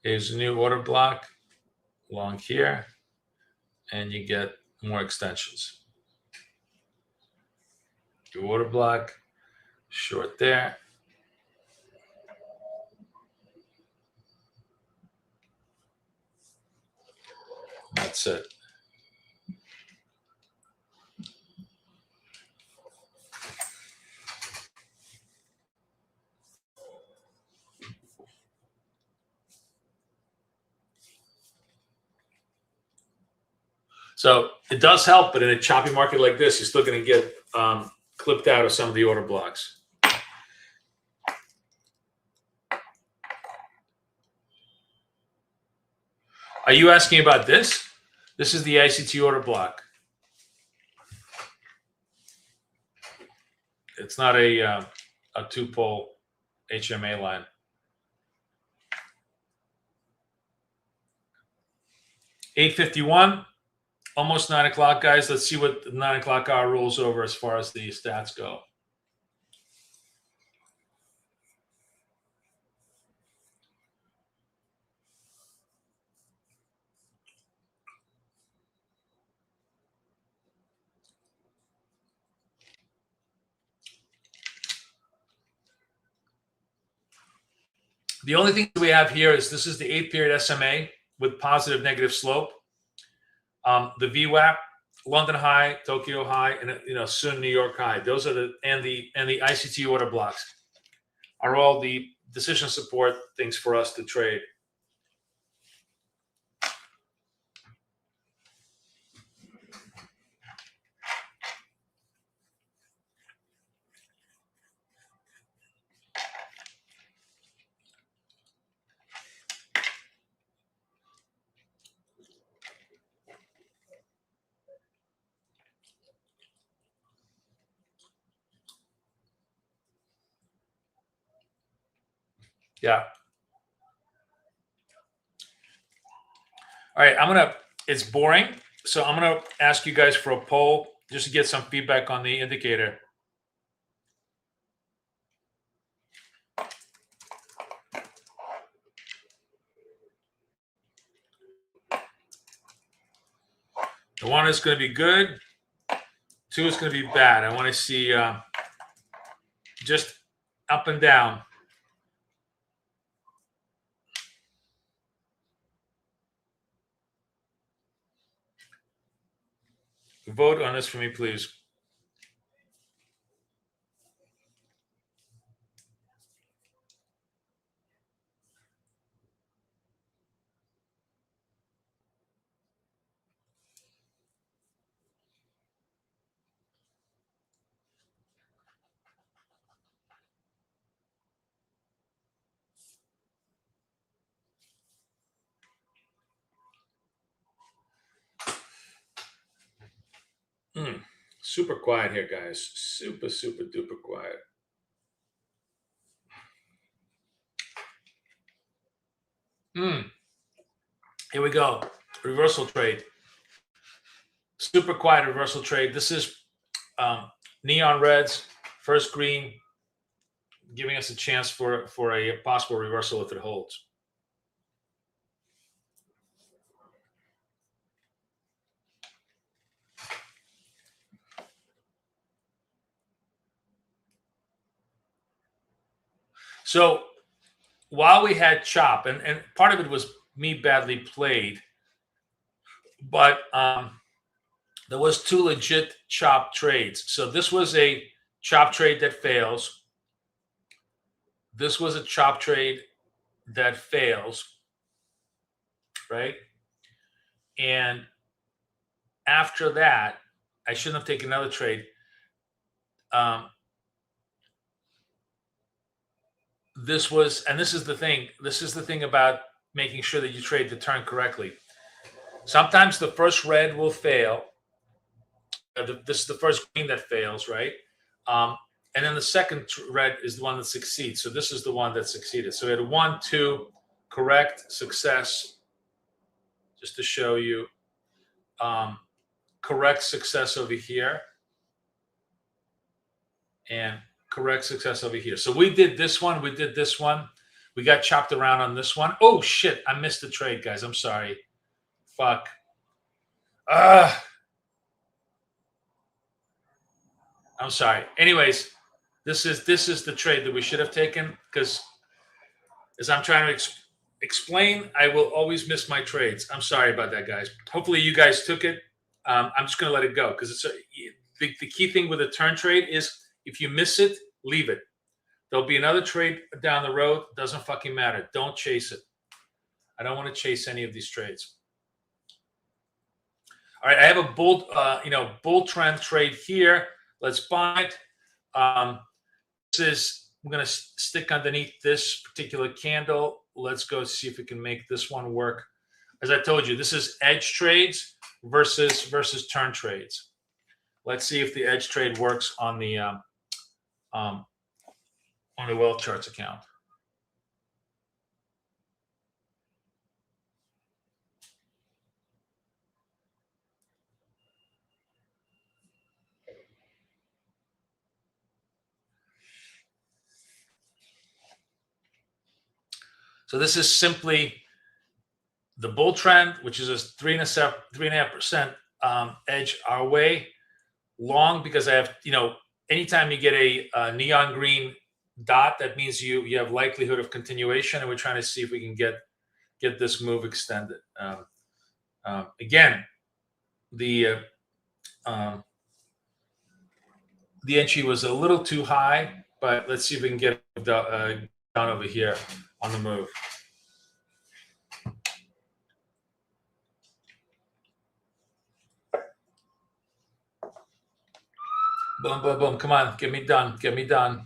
Here's a new order block along here. and you get more extensions. Your order block, short there. That's it. So it does help, but in a choppy market like this, you're still going to get clipped out of some of the order blocks. Are you asking about this? This is the ICT order block. It's not a two-pole HMA line. $8.51, almost 9 o'clock, guys. Let's see what the 9 o'clock hour rolls over as far as the stats go. The only thing we have here is this is the 8-period SMA with positive negative slope. The VWAP, London high, Tokyo high, and soon New York high. Those are the ICT order blocks are all the decision support things for us to trade. Yeah. All right, it's boring, so I'm gonna ask you guys for a poll just to get some feedback on the indicator. The 1 is going to be good. 2 is going to be bad. I want to see just up and down. Vote on this for me, please. Super quiet here, guys. Super, super duper quiet. Here we go. Reversal trade. Super quiet reversal trade. This is neon reds, first green, giving us a chance for a possible reversal if it holds. So while we had chop, and part of it was me badly played, but there was 2 legit chop trades. So this was a chop trade that fails. This was a chop trade that fails, right? And after that, I shouldn't have taken another trade. This is the thing about making sure that you trade the turn correctly. Sometimes the first red will fail. This is the first green that fails, right? And then the second red is the one that succeeds. So this is the one that succeeded. So we had 1, 2, correct, success. Just to show you, correct success over here, and correct success over here. So we did this one. We did this one. We got chopped around on this one. Oh, shit. I missed the trade, guys. I'm sorry. Fuck. I'm sorry. Anyways, this is the trade that we should have taken, because as I'm trying to explain, I will always miss my trades. I'm sorry about that, guys. Hopefully you guys took it. I'm just going to let it go, because the key thing with a turn trade is if you miss it, leave it. There'll be another trade down the road. Doesn't fucking matter. Don't chase it. I don't want to chase any of these trades. All right, I have a bull trend trade here. Let's buy it. I'm going to stick underneath this particular candle. Let's go see if we can make this one work. As I told you, this is edge trades versus turn trades. Let's see if the edge trade works on the wealth charts account. So this is simply the bull trend, which is a 3.5% edge our way. Long, because I have, anytime you get a neon green dot, that means you have likelihood of continuation, and we're trying to see if we can get this move extended. Again, the entry was a little too high, but let's see if we can get down over here on the move. Boom, boom, boom. Come on, get me done. Get me done.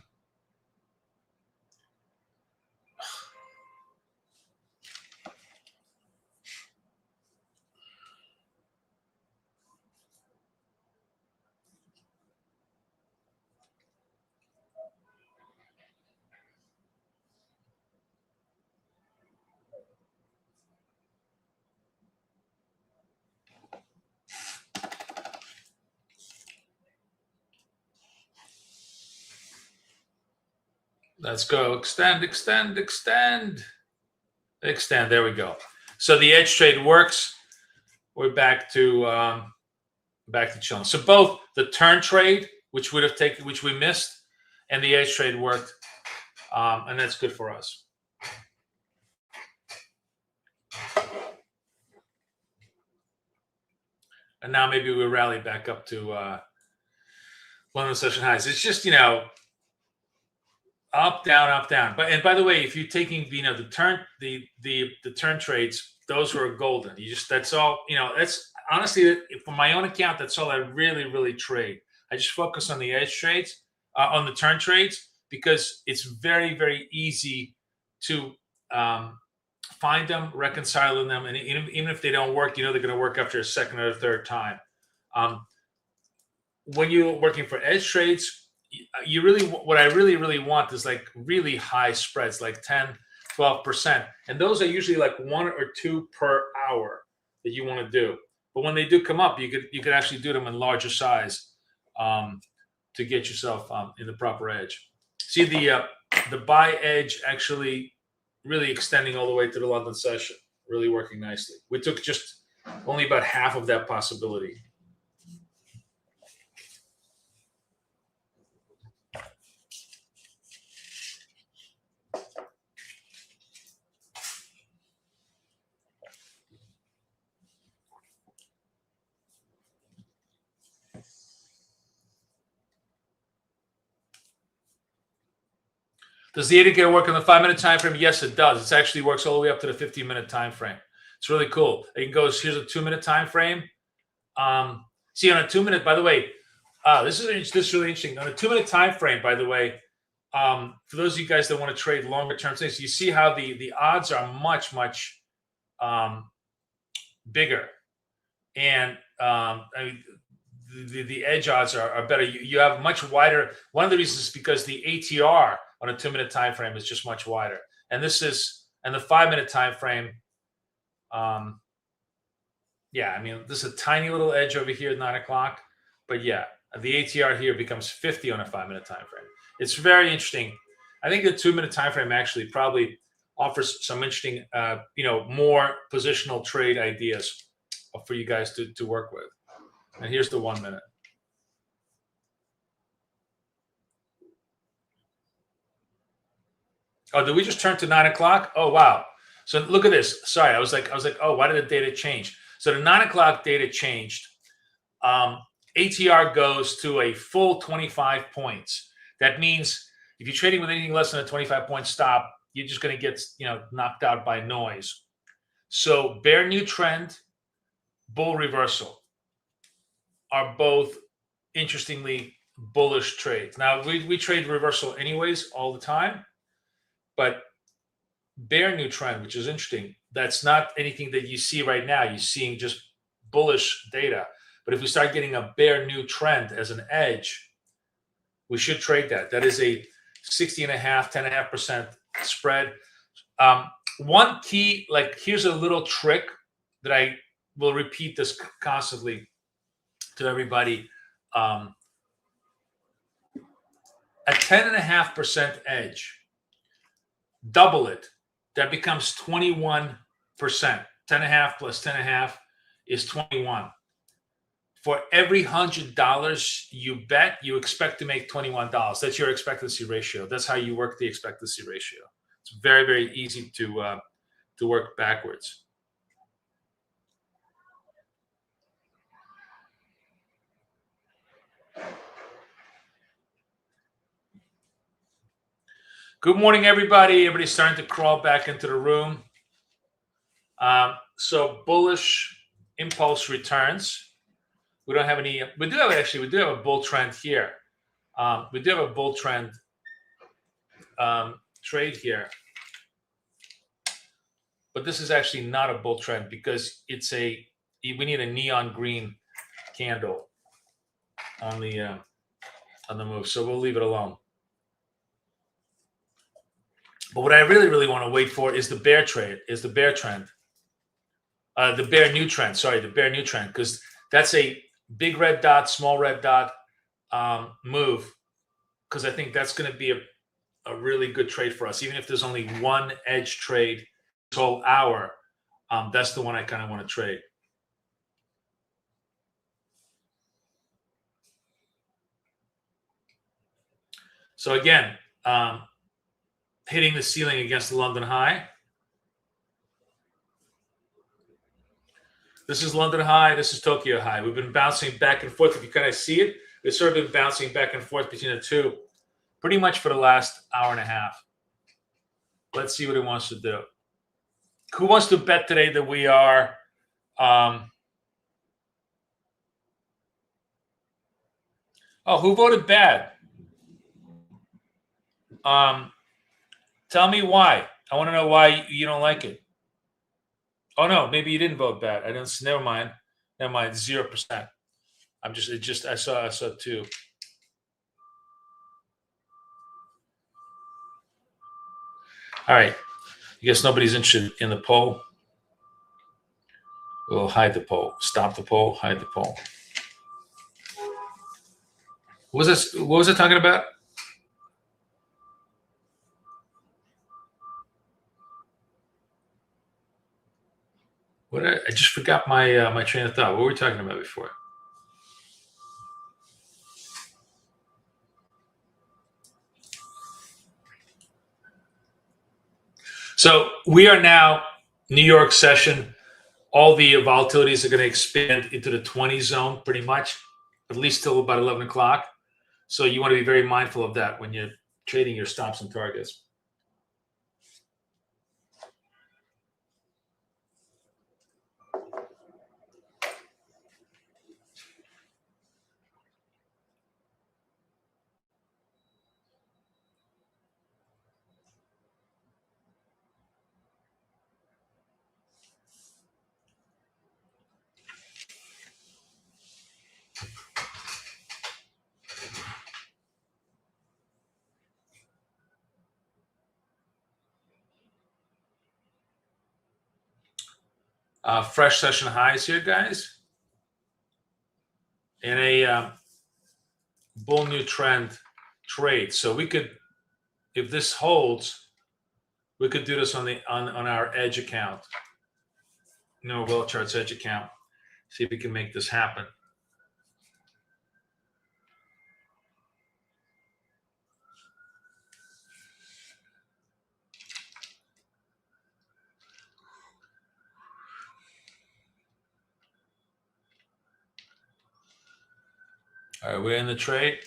Let's go. Extend, extend, extend. Extend. There we go. So the edge trade works. We're back to chilling. So both the turn trade, which we missed, and the edge trade worked, and that's good for us. And now maybe we rally back up to London session highs. It's just up, down, up, down. And by the way, if you're taking the turn trades, those are golden. That's all. That's honestly, for my own account, that's all I really trade. I just focus on the edge trades, on the turn trades, because it's very, very easy to find them, reconcile them, and even if they don't work, they're going to work after a second or a third time. When you're working for edge trades, what I really want is like really high spreads, like 10-12%, and those are usually like 1 or 2 per hour that you want to do. But when they do come up, you could actually do them in larger size to get yourself in the proper edge. See the buy edge actually really extending all the way to the London session, really working nicely. We took just only about half of that possibility. Does the indicator work on the 5-minute time frame? Yes, it does. It actually works all the way up to the 15-minute time frame. It's really cool. It goes, here's a 2-minute time frame. See, on a 2-minute, by the way, this is really interesting. On a 2-minute time frame, by the way, for those of you guys that want to trade longer term things, you see how the odds are much bigger, and the edge odds are better. You have much wider. One of the reasons is because the ATR on a 2-minute time frame is just much wider, and the 5-minute time frame. Yeah, I mean, this is a tiny little edge over here at 9 o'clock, but yeah, the ATR here becomes 50 on a 5-minute time frame. It's very interesting. I think the 2-minute time frame actually probably offers some interesting, more positional trade ideas. for you guys to work with. And here's the 1 minute. Oh, did we just turn to 9 o'clock? Oh, wow. So look at this. Sorry, I was like, oh, why did the data change? So the 9 o'clock data changed. ATR goes to a full 25 points. That means if you're trading with anything less than a 25-point stop, you're just going to get knocked out by noise. So bear new trend, bull reversal are both interestingly bullish trades. Now we trade reversal anyways all the time, but bear new trend, which is interesting, that's not anything that you see right now. You're seeing just bullish data. But if we start getting a bear new trend as an edge, we should trade that. That is a 60.5, 10.5% spread. One key, here's a little trick that I will repeat this constantly to everybody. A 10.5% edge, double it. That becomes 21%. 10.5 plus 10.5 is 21. For every $100 you bet, you expect to make $21. That's your expectancy ratio. That's how you work the expectancy ratio. It's very, very easy to work backwards. Good morning, everybody. Everybody's starting to crawl back into the room. So bullish impulse returns. We don't have any. We do have a bull trend here. We do have a bull trend trade here, but this is actually not a bull trend because we need a neon green candle on the move. So we'll leave it alone. But what I really, really want to wait for is the bear trend. The bear new trend. Sorry, the bear new trend, because that's a big red dot, small red dot move, because I think that's going to be a really good trade for us. Even if there's only one edge trade this whole hour, that's the one I kind of want to trade. So again, hitting the ceiling against the London high. This is London high. This is Tokyo high. We've been bouncing back and forth. If you kind of see it, we've sort of been bouncing back and forth between the two pretty much for the last hour and a half. Let's see what it wants to do. Who wants to bet today that we are who voted bad? Tell me why. I want to know why you don't like it. Oh no, maybe you didn't vote bad. I didn't. Never mind. 0%. I saw 2. All right. I guess nobody's interested in the poll. We'll hide the poll. Stop the poll. Hide the poll. What was it talking about? I just forgot my train of thought. What were we talking about before? So we are now New York session. All the volatilities are going to expand into the 20 zone pretty much, at least till about 11 o'clock. So you want to be very mindful of that when you're trading your stops and targets. Fresh session highs here, guys. In a bull new trend trade. So we could, if this holds, we could do this on our edge account. Well charts edge account. See if we can make this happen. All right, we're in the trade.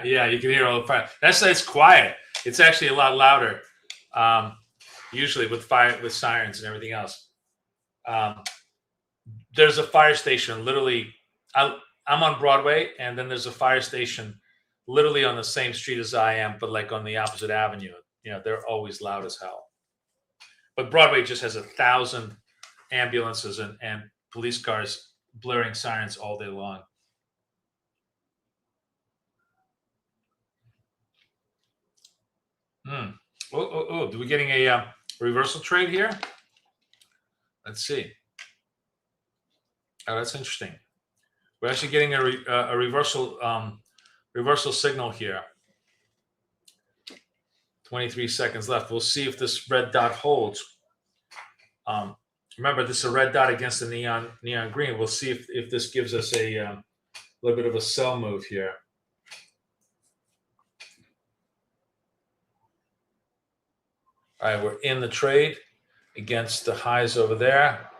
Yeah, you can hear all the fire. It's quiet. It's actually a lot louder. Usually with sirens and everything else. There's a fire station literally. I'm on Broadway, and then there's a fire station literally on the same street as I am, but like on the opposite avenue. They're always loud as hell. But Broadway just has 1,000 ambulances and police cars blaring sirens all day long. Do we getting a reversal trade here? Let's see. Oh, that's interesting. We're actually getting a reversal signal here. 23 seconds left. We'll see if this red dot holds. Remember, this is a red dot against the neon green. We'll see if this gives us a little bit of a sell move here. All right, we're in the trade against the highs over there.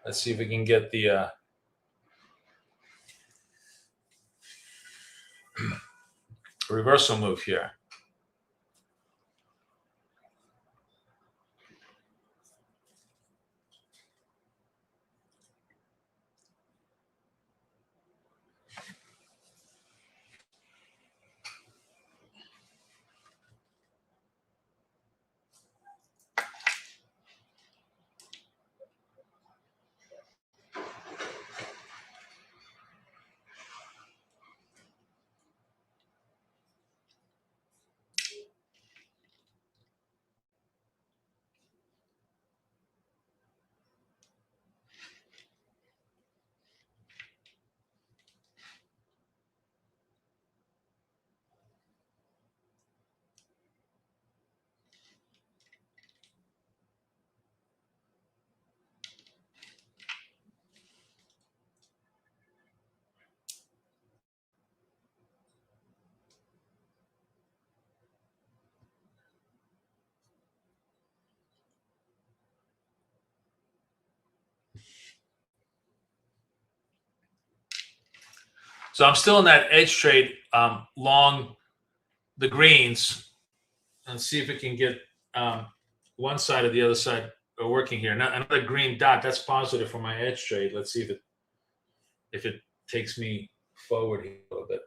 Let's see if we can get the reversal move here. So I'm still in that edge trade long the greens and see if it can get one side or the other side working here. Now, another green dot, that's positive for my edge trade. Let's see if it takes me forward here a little bit.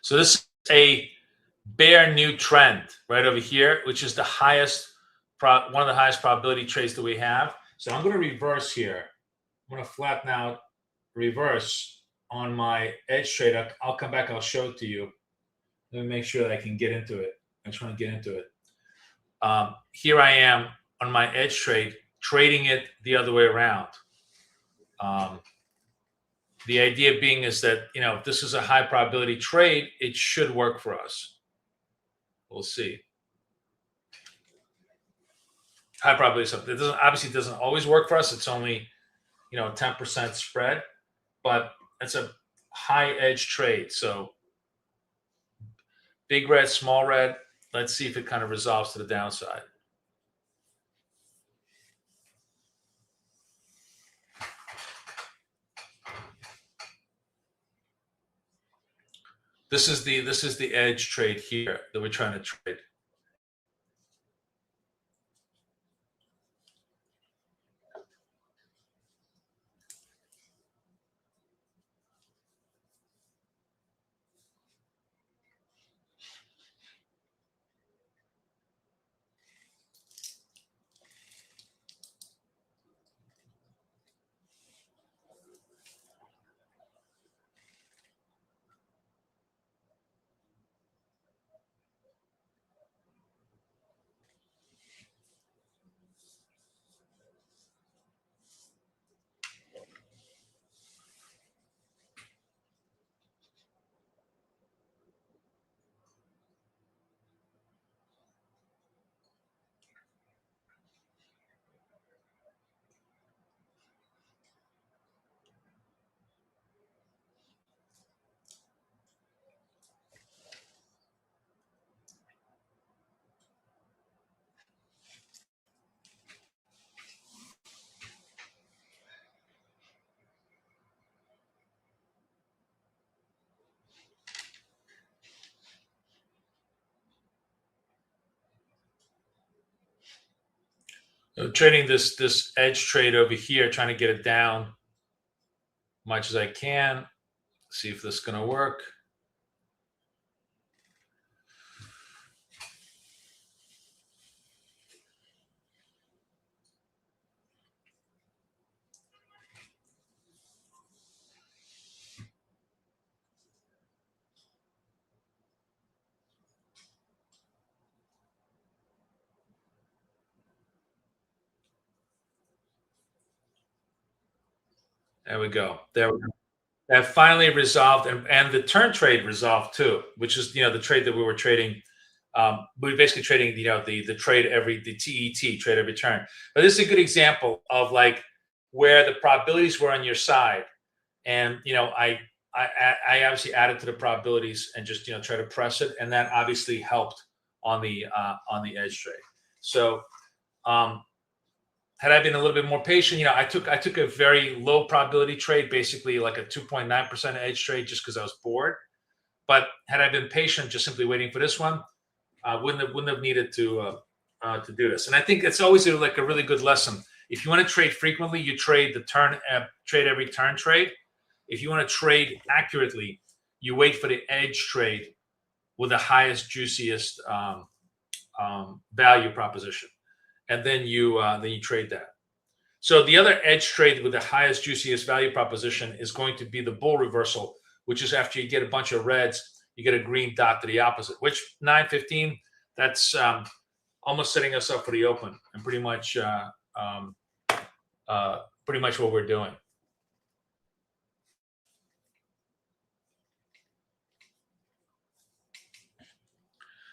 So this is a bear new trend right over here, which is the highest, one of the highest probability trades that we have. So I'm going to reverse here. I'm going to flatten out, reverse on my edge trade. I'll come back. I'll show it to you. Let me make sure that I can get into it. I'm trying to get into it. Here I am on my edge trade, trading it the other way around. The idea being is that, if this is a high probability trade, it should work for us. We'll see. High probability stuff. It doesn't always work for us. It's only, 10% spread, but it's a high edge trade. So big red, small red. Let's see if it kind of resolves to the downside. This is the edge trade here that we're trying to trade. So trading this edge trade over here, trying to get it down much as I can. See if this is going to work. There we go. There we go. That finally resolved, and the turn trade resolved too, which is the trade that we were trading. We were basically trading the trade the TET, trade every turn. But this is a good example of like where the probabilities were on your side, and I obviously added to the probabilities and just try to press it, and that obviously helped on the edge trade. So had I been a little bit more patient, I took a very low probability trade, basically like a 2.9% edge trade, just because I was bored. But had I been patient, just simply waiting for this one, wouldn't have needed to do this. And I think it's always like a really good lesson. If you want to trade frequently, you trade the trade every turn trade. If you want to trade accurately, you wait for the edge trade with the highest, juiciest value proposition, and then you trade that. So the other edge trade with the highest, juiciest value proposition is going to be the bull reversal, which is after you get a bunch of reds, you get a green dot to the opposite, which 9:15, that's almost setting us up for the open, and pretty much what we're doing.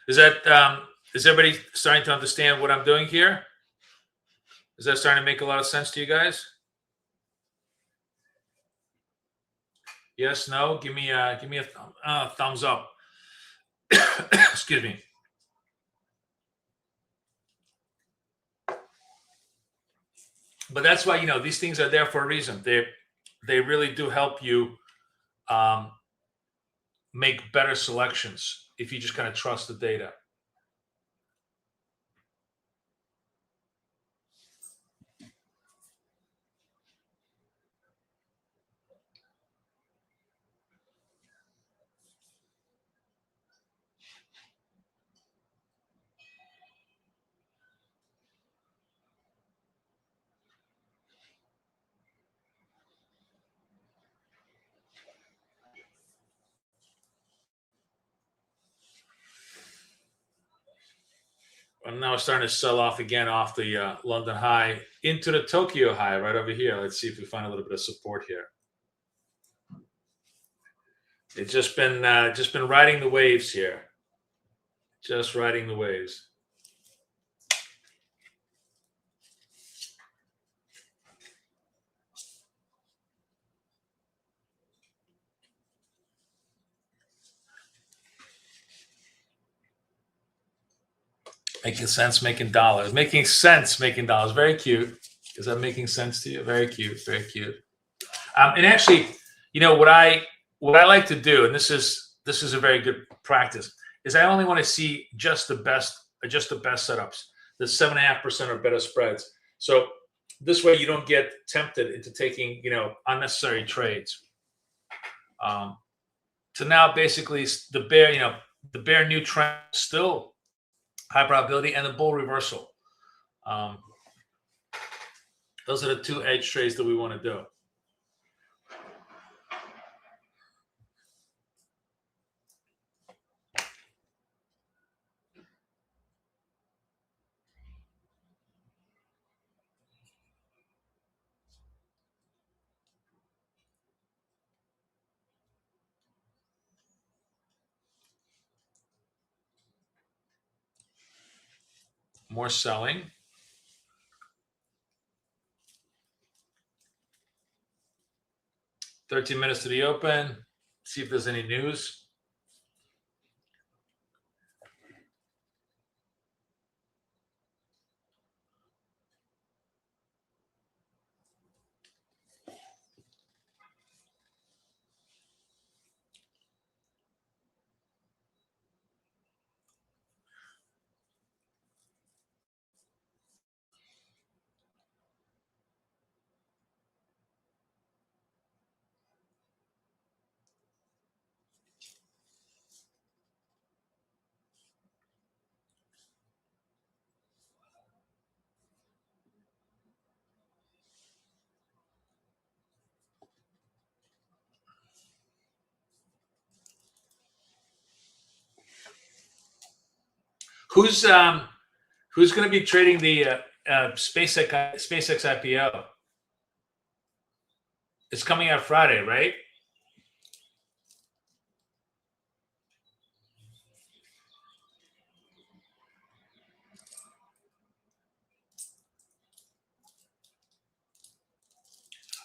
Is everybody starting to understand what I'm doing here? Is that starting to make a lot of sense to you guys? Yes, no? Give me a thumbs up. Excuse me. But that's why these things are there for a reason. They really do help you make better selections if you just kind of trust the data. now we're starting to sell off again off the London high into the Tokyo high right over here. Let's see if we find a little bit of support here. It's just been riding the waves here. Just riding the waves. Making sense, making dollars. Making sense, making dollars. Very cute. Is that making sense to you? Very cute, very cute. And actually, you know what I like to do, and this is a very good practice, is I only want to see just the best setups, the 7.5% or better spreads. So this way you don't get tempted into taking, you know, unnecessary trades. So now basically the bear new trend still high probability and the bull reversal. Those are the two edge trades that we want to do. More selling. 13 minutes to the open. See if there's any news. Who's going to be trading the SpaceX IPO? It's coming out Friday, right?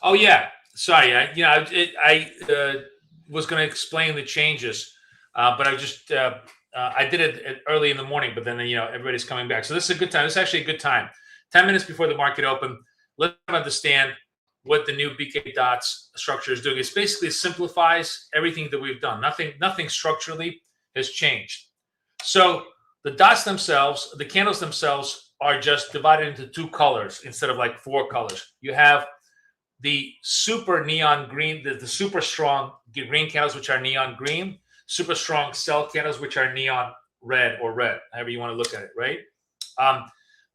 Oh yeah, sorry. I was going to explain the changes, but I did it early in the morning. But then everybody's coming back, so this is a good time. This is actually a good time. 10 minutes before the market open, let's understand what the new BK dots structure is doing. It basically simplifies everything that we've done. Nothing structurally has changed. So the dots themselves, the candles themselves, are just divided into two colors instead of like four colors. You have the super neon green, the super strong green candles, which are neon green, super strong sell candles, which are neon red or red, however you want to look at it, right?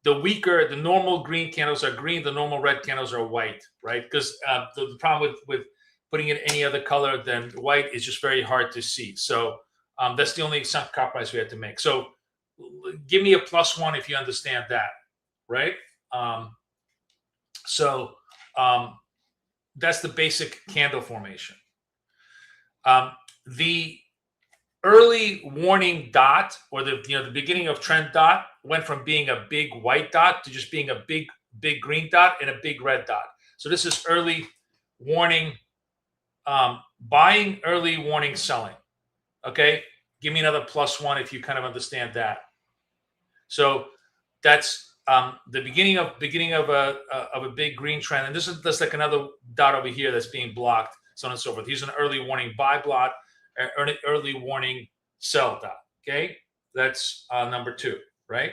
The normal green candles are green, the normal red candles are white, right? Because the problem with putting in any other color than white is just very hard to see. So that's the only compromise we had to make. So give me a +1 if you understand that, right? That's the basic candle formation. The early warning dot, or the beginning of trend dot, went from being a big white dot to just being a big green dot and a big red dot. So this is early warning buying, early warning selling. Okay, give me another +1 if you kind of understand that. So that's the beginning of a big green trend, and that's like another dot over here that's being blocked, so on and so forth. Here's an early warning buy dot, early warning sell dot. Okay, that's number 2, right?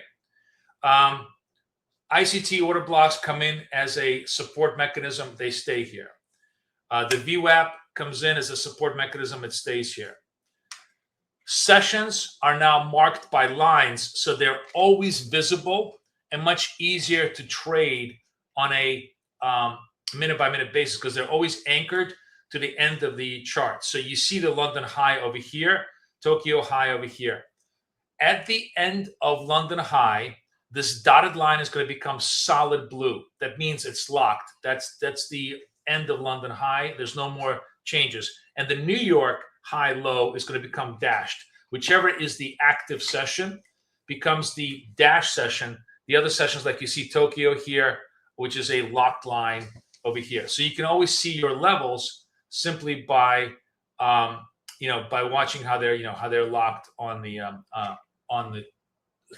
ICT order blocks come in as a support mechanism; they stay here. The VWAP comes in as a support mechanism; it stays here. Sessions are now marked by lines, so they're always visible and much easier to trade on a minute-by-minute basis because they're always anchored to the end of the chart. So you see the London high over here, Tokyo high over here. At the end of London high, this dotted line is going to become solid blue. That means it's locked. That's the end of London high. There's no more changes. And the New York high low is going to become dashed. Whichever is the active session becomes the dash session. The other sessions, like you see Tokyo here, which is a locked line over here. So you can always see your levels simply by by watching how they're locked on the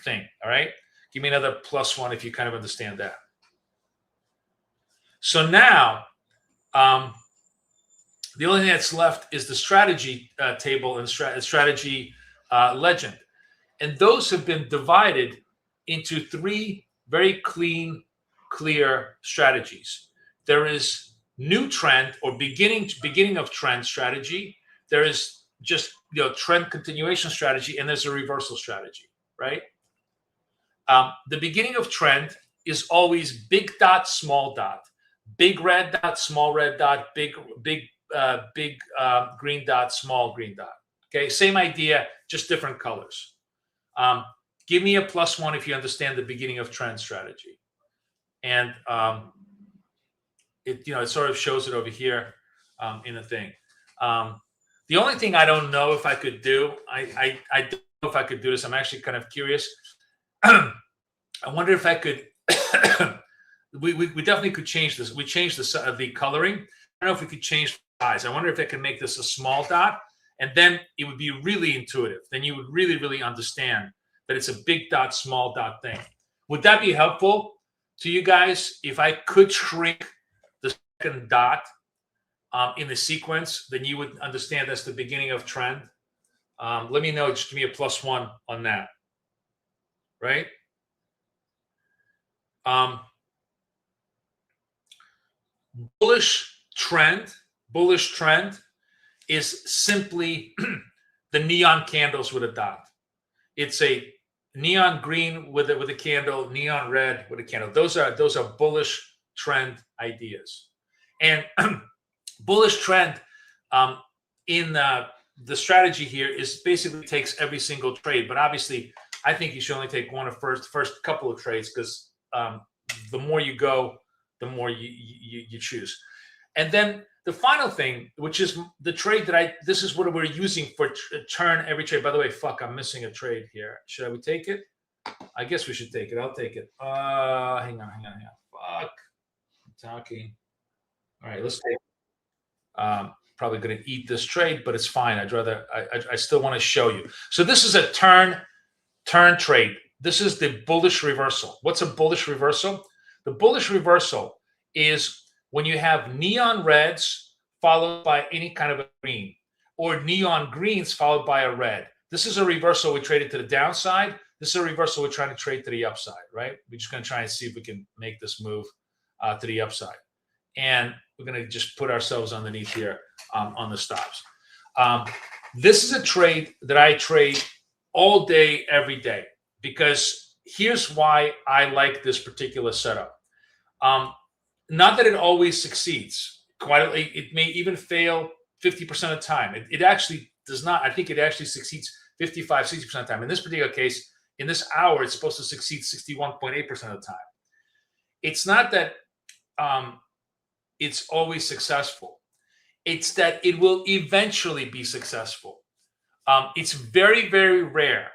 thing. All right, give me another +1 if you kind of understand that. So now the only thing that's left is the strategy table and strategy legend, and those have been divided into 3 very clear strategies. There is new trend or beginning of trend strategy. There is just trend continuation strategy, and there's a reversal strategy, right? The beginning of trend is always big dot, small dot, big red dot, small red dot, big green dot, small green dot. Okay, same idea, just different colors. Give me a +1 if you understand the beginning of trend strategy, and it sort of shows it over here in the thing. The only thing I don't know if I could do, I don't know if I could do this. I'm actually kind of curious. I wonder if I could. we definitely could change this. We changed the coloring. I don't know if we could change the size. I wonder if I can make this a small dot, and then it would be really intuitive. Then you would really understand that it's a big dot, small dot thing. Would that be helpful to you guys if I could shrink the second dot in the sequence? Then you would understand that's the beginning of trend. Let me know. Just give me a +1 on that. Right? Bullish trend is simply the neon candles with a dot. It's a neon green with a candle, neon red with a candle. Those are bullish trend ideas. And bullish trend in the strategy here is basically takes every single trade, but obviously I think you should only take one of first couple of trades, because the more you go, the more you choose. And then the final thing, which is the trade that this is what we're using for turn every trade. By the way, I'm missing a trade here. Should we take it? I guess we should take it. I'll take it. Hang on. Fuck. I'm talking. All right, let's take it. Probably going to eat this trade, but it's fine. I still want to show you. So this is a turn trade. This is the bullish reversal. What's a bullish reversal? The bullish reversal is when you have neon reds followed by any kind of a green, or neon greens followed by a red. This is a reversal we traded to the downside. This is a reversal we're trying to trade to the upside, right? We're just going to try and see if we can make this move to the upside. And we're going to just put ourselves underneath here on the stops. This is a trade that I trade all day, every day, because here's why I like this particular setup. Not that it always succeeds. It may even fail 50% of the time. It actually does not. I think it actually succeeds 55, 60% of the time. In this particular case, in this hour, it's supposed to succeed 61.8% of the time. It's not that it's always successful. It's that it will eventually be successful. It's very, very rare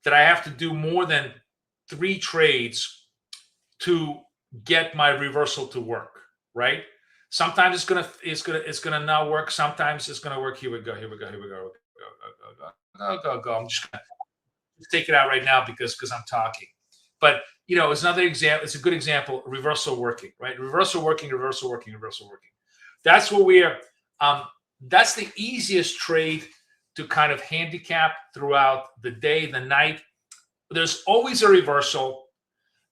that I have to do more than 3 trades to get my reversal to work, right? Sometimes it's gonna not work. Sometimes it's gonna work. Here we go. Go. I'm just gonna take it out right now because I'm talking. But it's another example. It's a good example. Reversal working, right? Reversal working. That's what we're. That's the easiest trade to kind of handicap throughout the day, the night. There's always a reversal.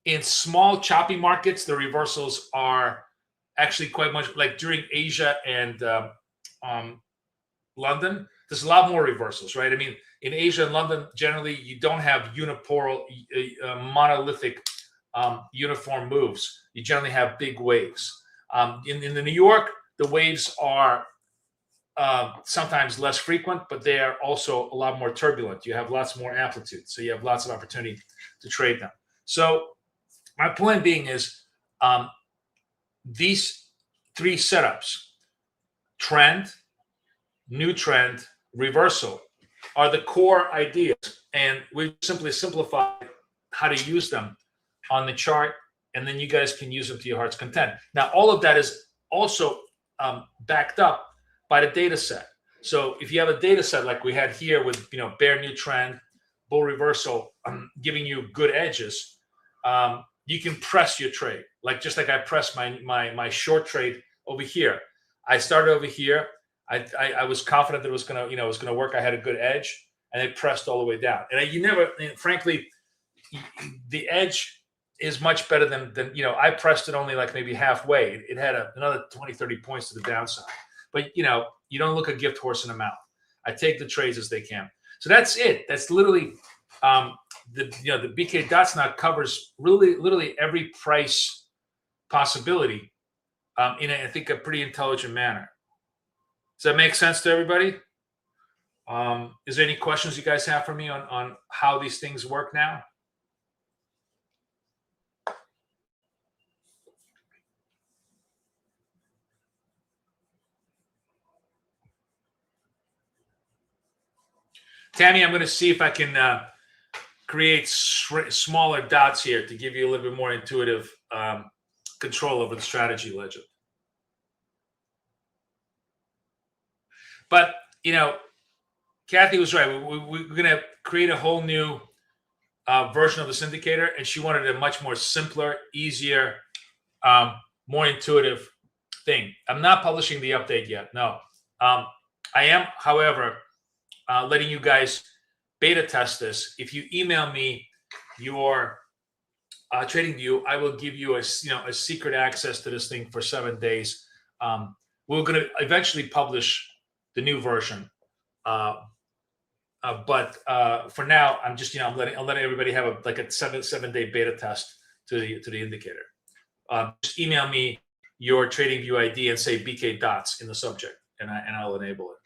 In small choppy markets, the reversals are actually quite much like during Asia and London. There's a lot more reversals, right? I mean, in Asia and London, generally, you don't have unipolar, monolithic, uniform moves. You generally have big waves. In the New York, the waves are sometimes less frequent, but they are also a lot more turbulent. You have lots more amplitude, so you have lots of opportunity to trade them. So my point being is these three setups, trend, new trend, reversal, are the core ideas. And we simply simplified how to use them on the chart, and then you guys can use them to your heart's content. Now, all of that is also backed up by the data set. So if you have a data set like we had here with bear new trend, bull reversal, giving you good edges, you can press your trade. Just like I pressed my short trade over here. I started over here. I was confident that it was gonna work. I had a good edge, and it pressed all the way down. And frankly, the edge is much better than I pressed it only like maybe halfway. It had another 20, 30 points to the downside. But you don't look a gift horse in the mouth. I take the trades as they can. So that's it. That's literally the BK dots now covers literally every price possibility in I think a pretty intelligent manner. Does that make sense to everybody? Is there any questions you guys have for me on how these things work now? Tammy, I'm going to see if I can create smaller dots here to give you a little bit more intuitive control over the strategy legend. But, Kathy was right. We're going to create a whole new version of this indicator, and she wanted a much more simpler, easier, more intuitive thing. I'm not publishing the update yet. No. I am, however, letting you guys beta test this. If you email me your TradingView, I will give you a secret access to this thing for 7 days. We're going to eventually publish the new version, but for now, I'm just I'm letting everybody have a 7 day beta test to the indicator. Just email me your TradingView ID and say BK dots in the subject, and I'll enable it.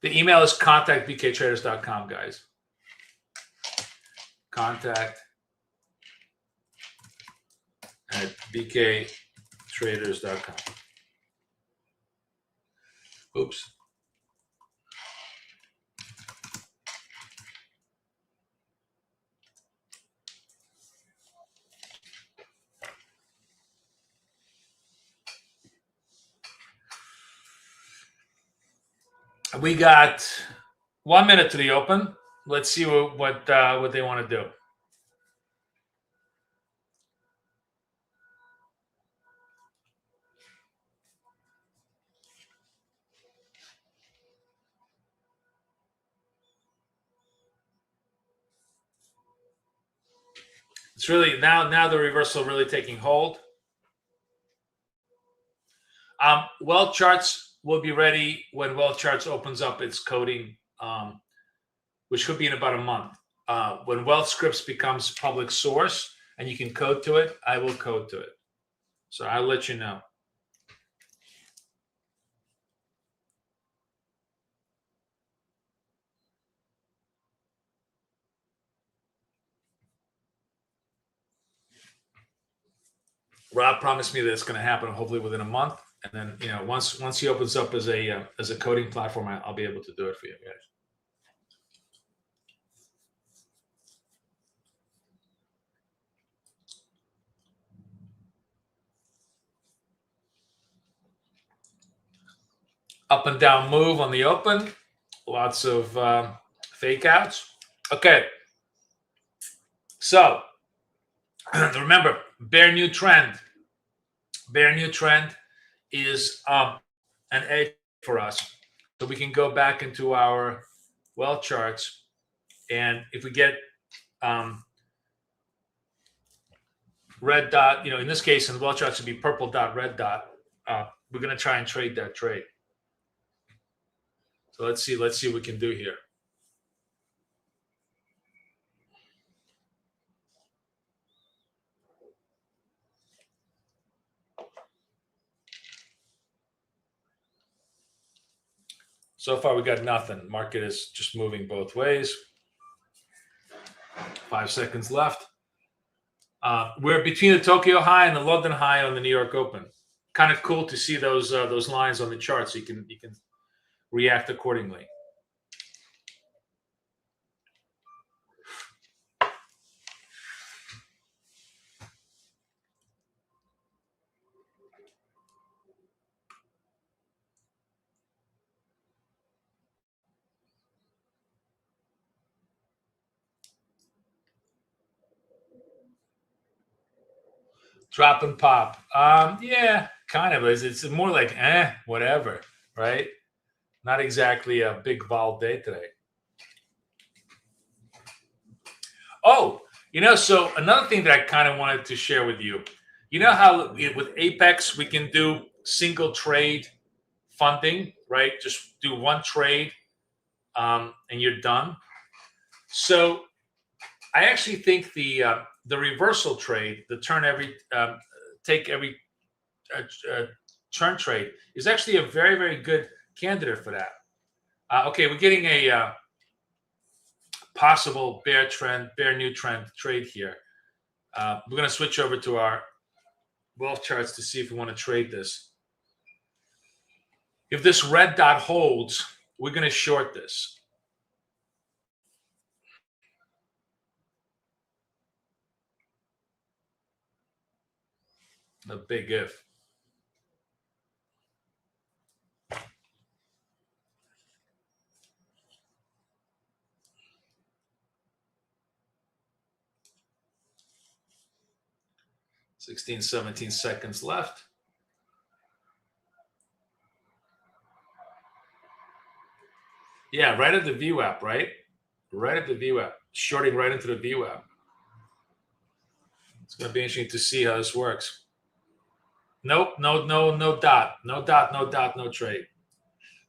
The email is contact@bktraders.com, guys. contact@bktraders.com. Oops. We got 1 minute to the open. Let's see what they want to do. It's really now the reversal really taking hold. Well charts will be ready when Well Charts opens up its coding, which could be in about a month. When Wealth Scripts becomes public source and you can code to it, I will code to it. So I'll let you know. Rob promised me that it's going to happen hopefully within a month, and then once he opens up as a coding platform, I'll be able to do it for you guys. Up and down move on the open, lots of fake outs. Okay, so remember, bear new trend. Bear new trend is an edge for us. So we can go back into our well charts, and if we get red dot, in this case, in the well charts, it'd be purple dot, red dot. We're going to try and trade that trade. So let's see what we can do here. So far, we got nothing. Market is just moving both ways. 5 seconds left. We're between the Tokyo high and the London high on the New York Open. Kind of cool to see those lines on the chart, so you can react accordingly. Drop and pop. Yeah, kind of. It's more like whatever, right? Not exactly a big vol day today. Oh, so another thing that I kind of wanted to share with you. You know how with Apex we can do single trade funding, right? Just do one trade, and you're done. So I actually think the reversal trade, the take every turn trade, is actually a very, very good candidate for that. Okay, we're getting a possible bear new trend trade here. We're going to switch over to our wealth charts to see if we want to trade this. If this red dot holds, we're going to short this. A big if. (16, 17 seconds left. Yeah, right at the VWAP, right? Right at the VWAP. Shorting right into the VWAP. It's going to be interesting to see how this works. Nope, no dot. No dot, no trade.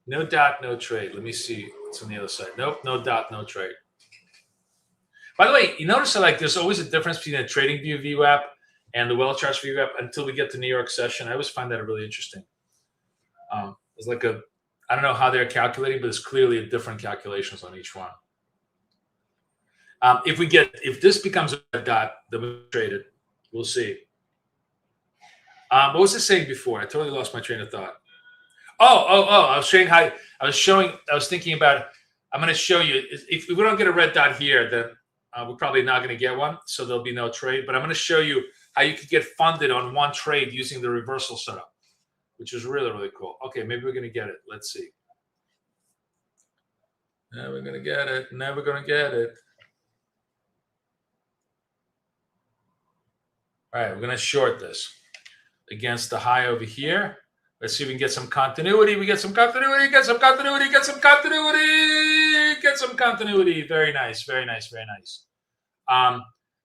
No dot, no trade. Let me see what's on the other side. Nope, no dot, no trade. By the way, you notice that there's always a difference between a TradingView VWAP and the Wealth Charts VWAP until we get to New York session. I always find that really interesting. It's like I don't know how they're calculating, but there's clearly a different calculations on each one. If this becomes a dot, then we trade it. We'll see. What was I saying before? I totally lost my train of thought. I was thinking about, I'm going to show you, if we don't get a red dot here, then we're probably not going to get one. So there'll be no trade, but I'm going to show you how you could get funded on one trade using the reversal setup, which is really, really cool. Okay, maybe we're going to get it. Let's see. Never going to get it. Never going to get it. All right, we're going to short this against the high over here. Let's see if we can get some continuity. We get some continuity, get some continuity, get some continuity, get some continuity. Very nice, very nice, very nice.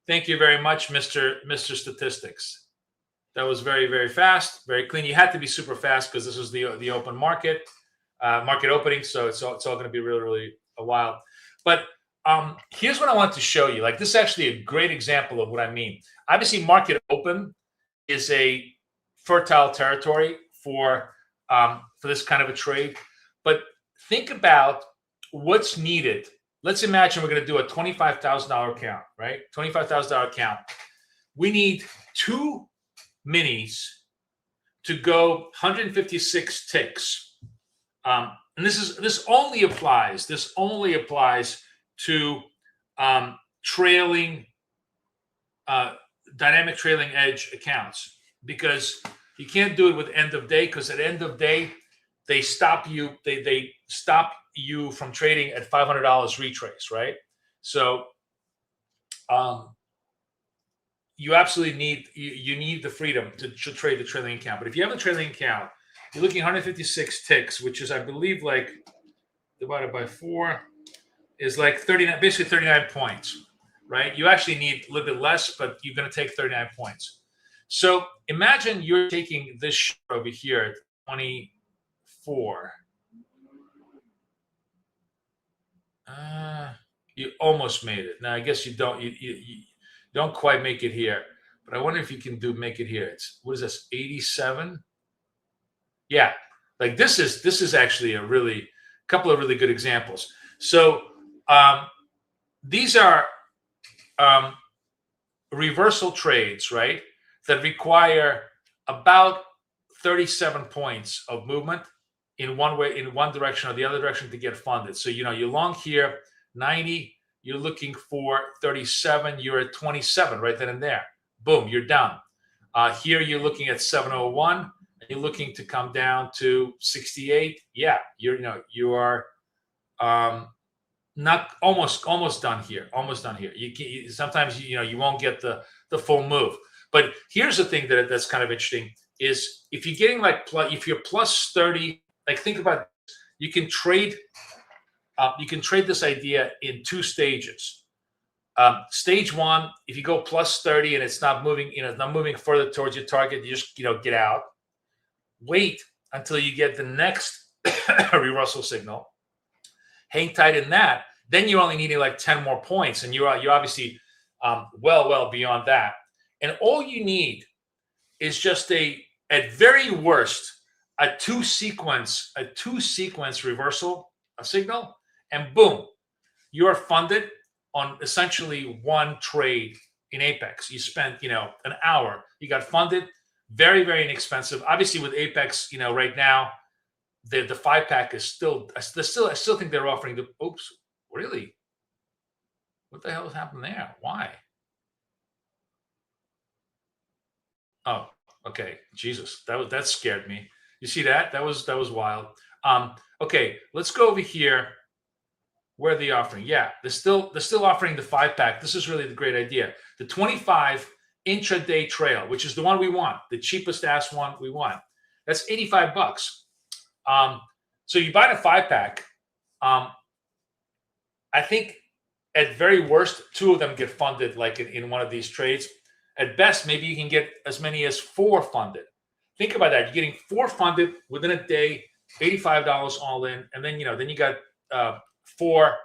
Thank you very much, Mr. Statistics. That was very, very fast, very clean. You had to be super fast because this was the open market opening, so it's all going to be really, really a while. But here's what I want to show you. This is actually a great example of what I mean. Obviously, market open is a fertile territory for this kind of a trade. But think about what's needed. Let's imagine we're going to do a $25,000 account, right? $25,000 account. We need 2 minis to go 156 ticks. And this only applies to trailing dynamic trailing edge accounts, because you can't do it with end of day, because at end of day they stop you from trading at $500 retrace, right? So you absolutely need the freedom to trade the trailing account. But if you have a trailing account, you're looking 156 ticks, which is, I believe, divided by 4 is 39, basically 39 points, right? You actually need a little bit less, but you're going to take 39 points. So imagine you're taking this short over here at 24. You almost made it. Now I guess you don't. You don't quite make it here, but I wonder if you can make it here. What is this? 87. Yeah, this is actually a couple of really good examples. So these are reversal trades, right, that require about 37 points of movement in one way, in one direction or the other direction to get funded. So, you know, you're long here, 90, you're looking for 37, you're at 27 right then and there. Boom, you're done. Here you're looking at 701, and you're looking to come down to 68. Yeah, you are not almost done here. Almost done here. Sometimes you won't get the full move. But here's the thing that's kind of interesting is if you're getting if you're plus 30, like think about, you can trade this idea in two stages. Stage one, if you go plus 30 and it's not moving, it's not moving further towards your target, you just get out. Wait until you get the next reversal signal. Hang tight in that. Then you're only needing like 10 more points, and you're obviously well beyond that. And all you need is just at very worst, a two sequence reversal signal, and boom, you are funded on essentially one trade in Apex. You spent an hour, you got funded, very inexpensive. Obviously with Apex, right now the 5-pack is still I still think they're offering the oops, really? What the hell has happened there? Why? Oh, okay. Jesus, that scared me. You see that? That was wild. Okay, let's go over here. Where are they offering? Yeah, they're still offering the 5-pack. This is really the great idea. The 25 intraday trail, which is the one we want, the cheapest ass one we want. That's $85. So you buy the 5-pack. I think at very worst, 2 of them get funded like in one of these trades. At best, maybe you can get as many as 4 funded. Think about that. You're getting 4 funded within a day, $85 all in, and then then you got 4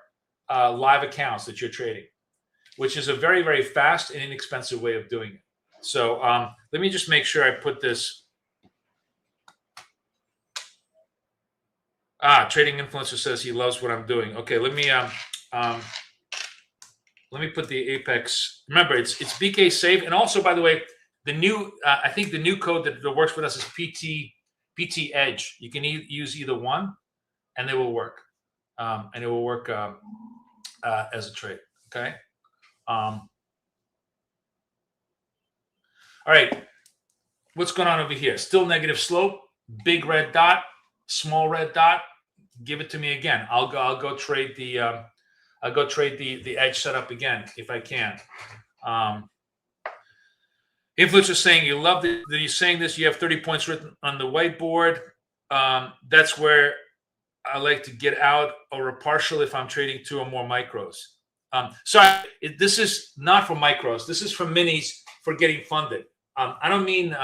live accounts that you're trading, which is a very fast and inexpensive way of doing it. So let me just make sure I put this. Trading Influencer says he loves what I'm doing. Okay, let me put the Apex. Remember, it's BK Save, and also, by the way, the new I think the new code that works with us is PT Edge. You can use either one, and they will work. And it will work as a trade. Okay. All right. What's going on over here? Still negative slope. Big red dot. Small red dot. Give it to me again. I'll go trade the edge setup again if I can. Influencer saying you love that he's saying this. You have 30 points written on the whiteboard. That's where I like to get out or a partial if I'm trading 2 or more micros. Sorry, this is not for micros. This is for minis for getting funded. I don't mean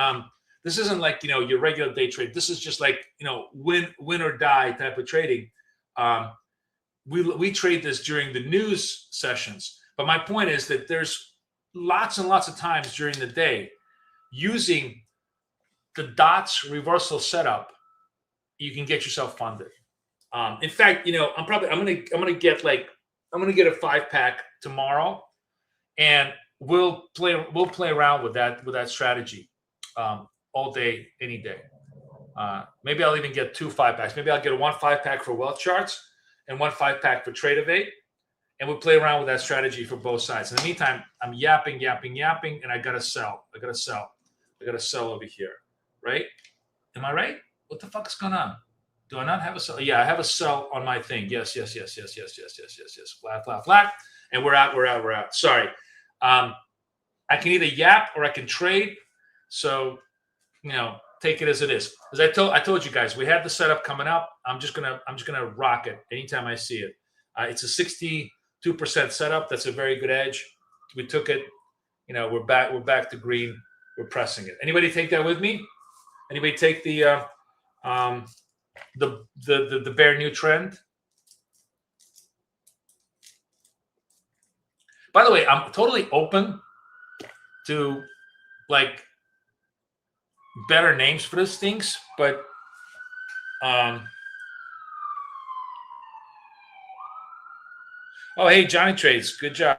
this isn't like your regular day trade. This is just like win or die type of trading. We trade this during the news sessions. But my point is that there's lots and lots of times during the day using the dots reversal setup, you can get yourself funded. In fact, I'm gonna get a 5-pack tomorrow, and we'll play around with that strategy all day, any day. Maybe I'll even get 2 5-packs. Maybe I'll get 1 5-pack for wealth charts and 1 5-pack for Trade Evade, and we'll play around with that strategy for both sides. In the meantime, I'm yapping, and I gotta sell. I gotta sell over here, right? Am I right? What the fuck is going on? Do I not have a sell? Yeah, I have a sell on my thing. Yes. Flat. And we're out. Sorry. I can either yap or I can trade. So, take it as it is. As I told you guys, we have the setup coming up. I'm just gonna rock it anytime I see it. It's a 62% setup. That's a very good edge. We took it. We're back to green. We're pressing it. Anybody take that with me? Anybody take the bear new trend? By the way, I'm totally open to like better names for these things, but oh hey, Johnny Trades, good job.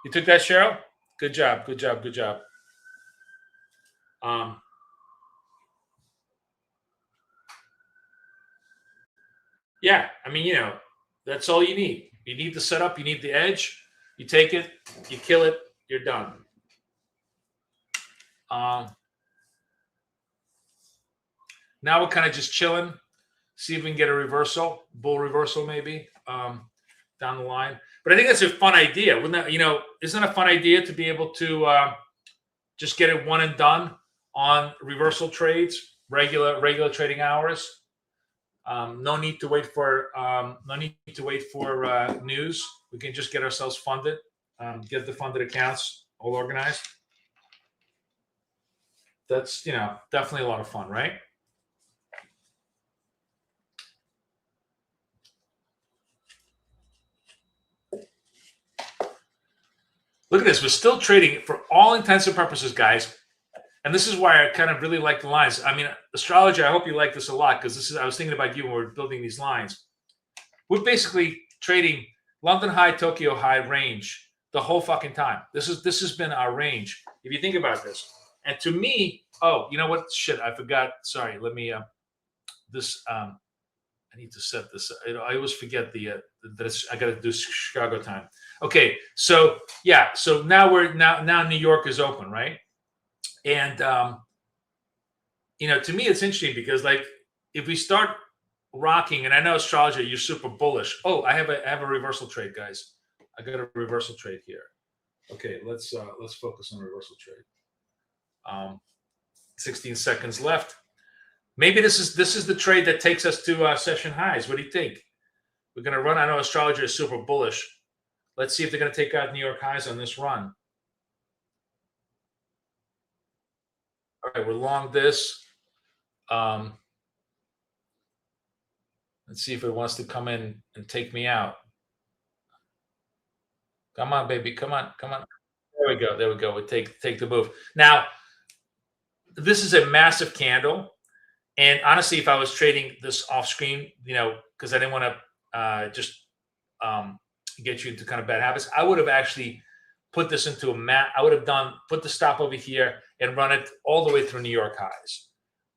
You took that, Cheryl? Good job. Good job. Good job. Yeah, I mean, you know, that's all you need. You need the setup. You need the edge. You take it. You kill it. You're done. Now we're kind of just chilling. See if we can get a reversal, bull reversal maybe down the line. But I think that's a fun idea. Wouldn't that, you know, isn't it a fun idea to be able to just get it one and done on reversal trades, regular trading hours? No need to wait for news. We can just get ourselves funded, get the funded accounts all organized. That's, you know, definitely a lot of fun, right? Look at this. We're still trading for all intents and purposes, guys. And this is why I kind of really like the lines. I mean, astrology, I hope you like this a lot, because I was thinking about you when we were building these lines. We're basically trading London high, Tokyo high range the whole fucking time. This has been our range. If you think about this. And to me, oh, you know what? Shit, I forgot. Sorry. Let me I need to set this. I always forget that I got to do Chicago time. Okay, so yeah, so now New York is open, right? And you know, to me, it's interesting because like if we start rocking, and I know astrology, you're super bullish. Oh, I have a reversal trade, guys. I got a reversal trade here. Okay, let's focus on reversal trade. 16 seconds left. Maybe this is the trade that takes us to session highs. What do you think? We're going to run. I know astrology is super bullish. Let's see if they're going to take out New York highs on this run. All right, we're long this. Let's see if it wants to come in and take me out. Come on, baby. Come on. Come on. There we go. There we go. We take the move. Now, this is a massive candle. And honestly, if I was trading this off screen, you know, because I didn't want to just get you into kind of bad habits, I would have actually put this into a mat. I would have put the stop over here and run it all the way through New York highs.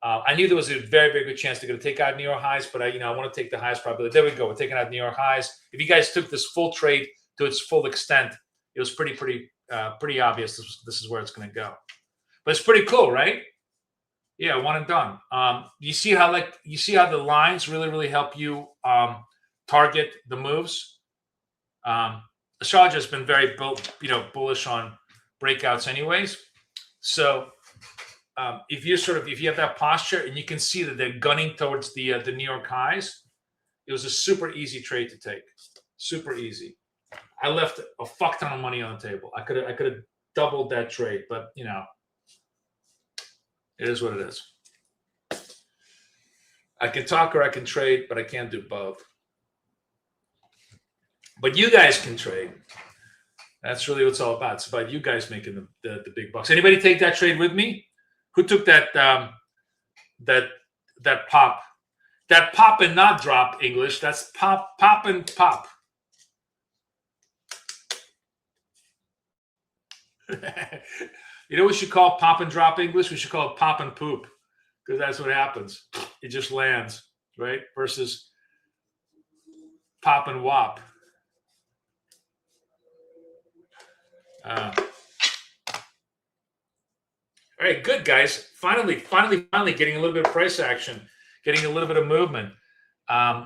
I knew there was a very, very good chance they're going to take out New York highs, but I want to take the highest probability. There we go. We're taking out New York highs. If you guys took this full trade to its full extent, it was pretty obvious this is where it's going to go. But it's pretty cool, right? Yeah, one and done. You see how the lines really help you target the moves. Astrology has been very bullish on breakouts, anyways. So if you have that posture and you can see that they're gunning towards the New York highs, it was a super easy trade to take. Super easy. I left a fuck ton of money on the table. I could have doubled that trade, but you know. It is what it is. I can talk or I can trade, but I can't do both. But you guys can trade. That's really what it's all about. It's about you guys making the big bucks. Anybody take that trade with me? Who took that pop? That pop and not drop English. That's pop and pop. You know what we should call pop and drop English? We should call it pop and poop, because that's what happens. It just lands, right? Versus pop and wop. All right, good, guys. Finally getting a little bit of price action, getting a little bit of movement,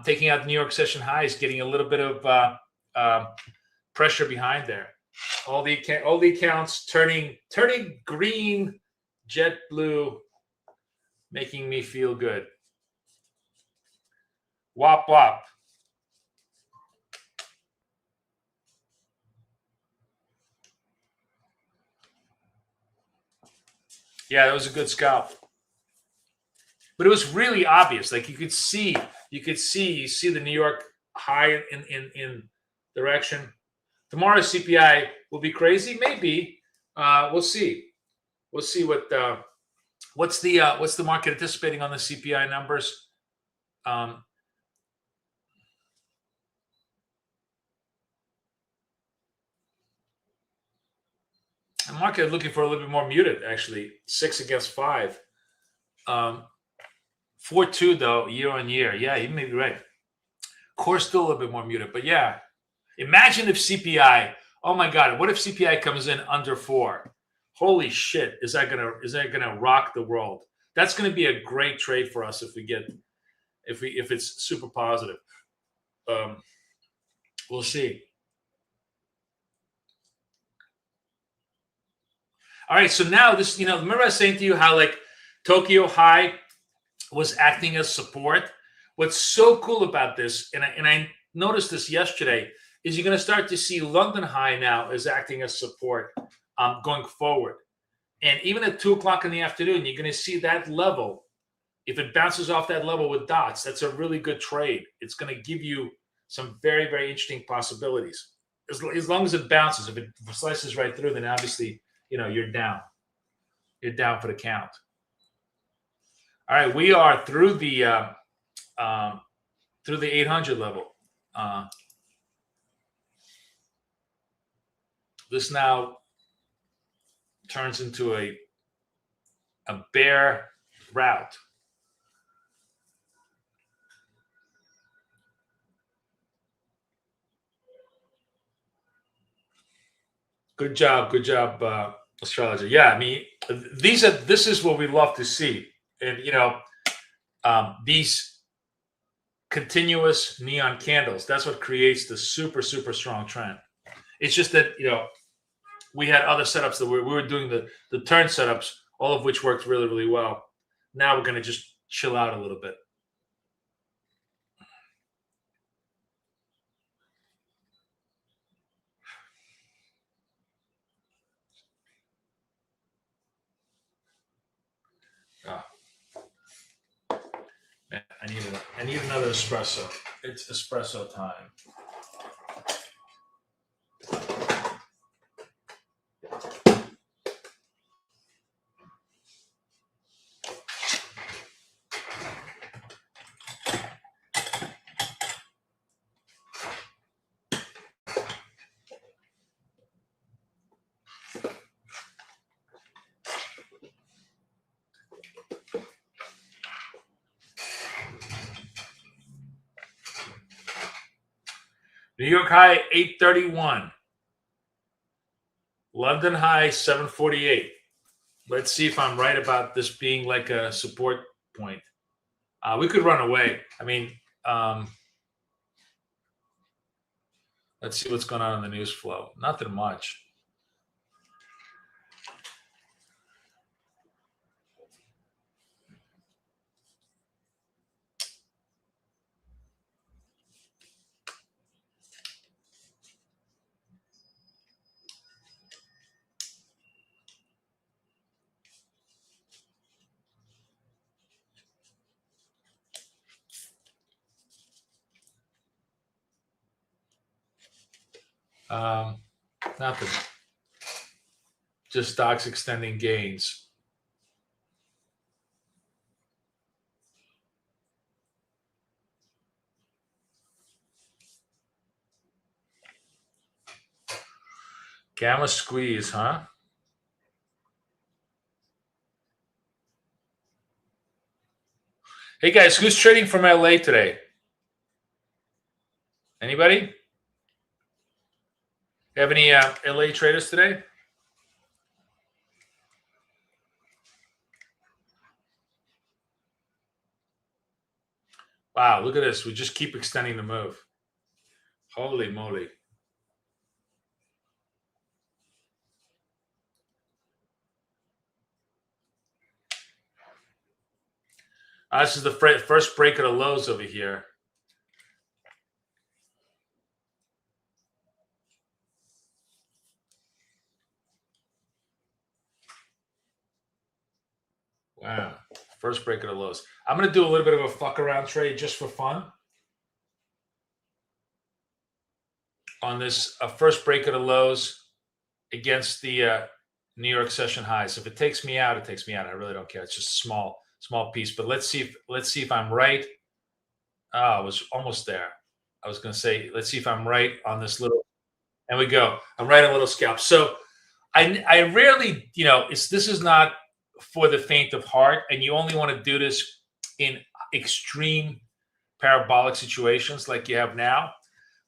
taking out the New York session highs, getting a little bit of pressure behind there. All the accounts turning green, jet blue, making me feel good. Wop wop. Yeah, that was a good scalp. But it was really obvious. Like you see the New York high in direction. Tomorrow's CPI will be crazy. Maybe we'll see. We'll see what's the market anticipating on the CPI numbers. The market is looking for a little bit more muted, actually. 6 against 5. 4.2 though, year on year. Yeah, you may be right. Core still a little bit more muted, but yeah. Imagine if CPI. Oh my God, what if CPI comes in under 4? Holy shit! Is that gonna rock the world? That's gonna be a great trade for us if it's super positive. We'll see. All right, so now this, remember I was saying to you how like Tokyo High was acting as support. What's so cool about this, and I noticed this yesterday, is you're going to start to see London High now is acting as support going forward. And even at 2 o'clock in the afternoon, you're going to see that level. If it bounces off that level with dots, that's a really good trade. It's going to give you some very, very interesting possibilities. As long as it bounces, if it slices right through, then obviously, you're down. You're down for the count. All right, we are through the 800 level. This now turns into a bear route. Good job, astrologer. Yeah, I mean, this is what we love to see, and these continuous neon candles. That's what creates the super, super strong trend. It's just that we had other setups that we were doing the turn setups, all of which worked really, really well. Now we're going to just chill out a little bit. Man, I need another espresso. It's espresso time. New York high 831. London high 748. Let's see if I'm right about this being like a support point. We could run away. I mean, let's see what's going on in the news flow. Nothing much. Nothing. Just stocks extending gains. Gamma squeeze, huh? Hey guys, who's trading from LA today? Anybody? Have any LA traders today? Wow, look at this. We just keep extending the move. Holy moly. This is the first break of the lows over here. Wow. First break of the lows. I'm going to do a little bit of a fuck around trade just for fun. On this first break of the lows against the New York session highs. If it takes me out, it takes me out. I really don't care. It's just a small piece. But let's see if I'm right. I was almost there. I was going to say, let's see if I'm right on this little. And we go. I'm right on a little scalp. So I rarely, this is not for the faint of heart, and you only want to do this in extreme parabolic situations like you have now.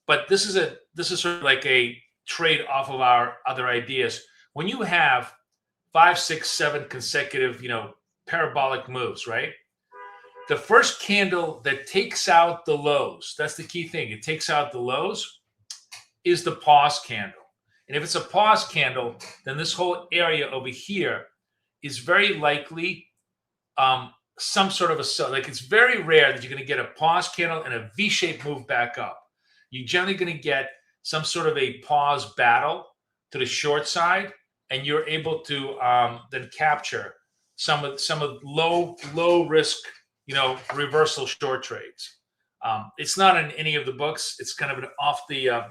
But this is sort of like a trade off of our other ideas. When you have 5, 6, 7 consecutive, parabolic moves, right? The first candle that takes out the lows, that's the key thing. It takes out the lows, is the pause candle. And if it's a pause candle, then this whole area over here is very likely some sort of like it's very rare that you're going to get a pause candle and a V-shaped move back up. You're generally going to get some sort of a pause battle to the short side, and you're able to then capture some of low risk, reversal short trades. It's not in any of the books. It's kind of an off the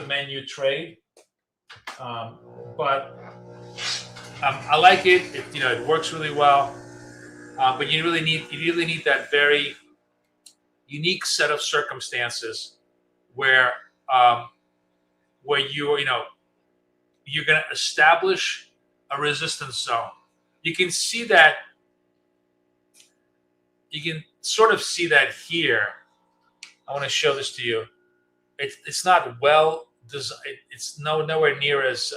menu trade, but I like it. It works really well, but you really need that very unique set of circumstances where you're going to establish a resistance zone. You can see that. You can sort of see that here. I want to show this to you. It's not well designed. It's nowhere near as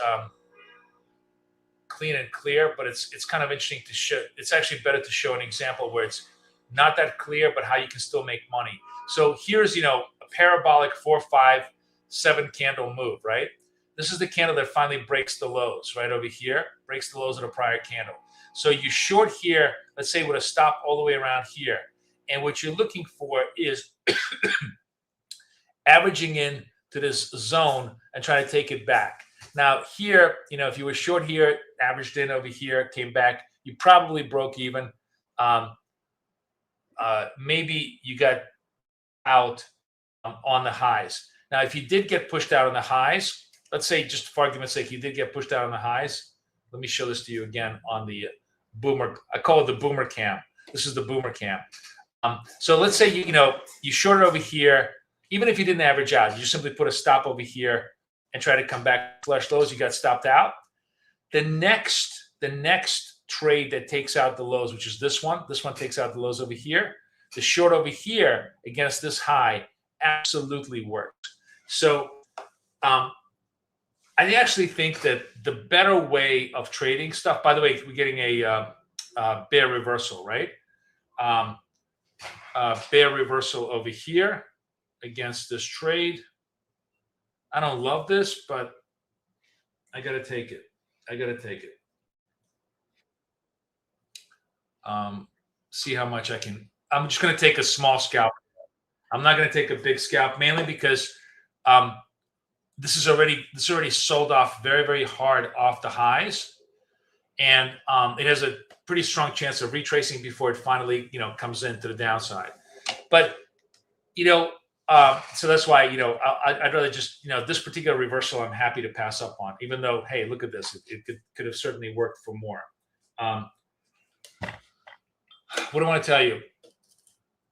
clean and clear, but it's kind of interesting to show. It's actually better to show an example where it's not that clear, but how you can still make money. So here's a parabolic 4, 5, 7 candle move, right? This is the candle that finally breaks the lows right over here, breaks the lows of the prior candle. So you short here, let's say with a stop all the way around here. And what you're looking for is averaging in to this zone and trying to take it back. Now here, if you were short here, averaged in over here, came back, you probably broke even. Maybe you got out on the highs. Now, if you did get pushed out on the highs, let's say just for argument's sake, you did get pushed out on the highs. Let me show this to you again on the boomer. I call it the boomer cam. This is the boomer cam. So let's say you shorted over here. Even if you didn't average out, you just simply put a stop over here and try to come back flush lows. You got stopped out. The next trade that takes out the lows, which is this one takes out the lows over here. The short over here against this high absolutely works. So I actually think that the better way of trading stuff, by the way, we're getting a bear reversal, right? Bear reversal over here against this trade. I don't love this, but I got to take it. See how much I can. I'm just going to take a small scalp. I'm not going to take a big scalp, mainly because this is already sold off very, very hard off the highs, and it has a pretty strong chance of retracing before it finally comes into the downside. But so that's why I'd rather just this particular reversal I'm happy to pass up on, even though, hey, look at this, it could have certainly worked for more. What do I want to tell you?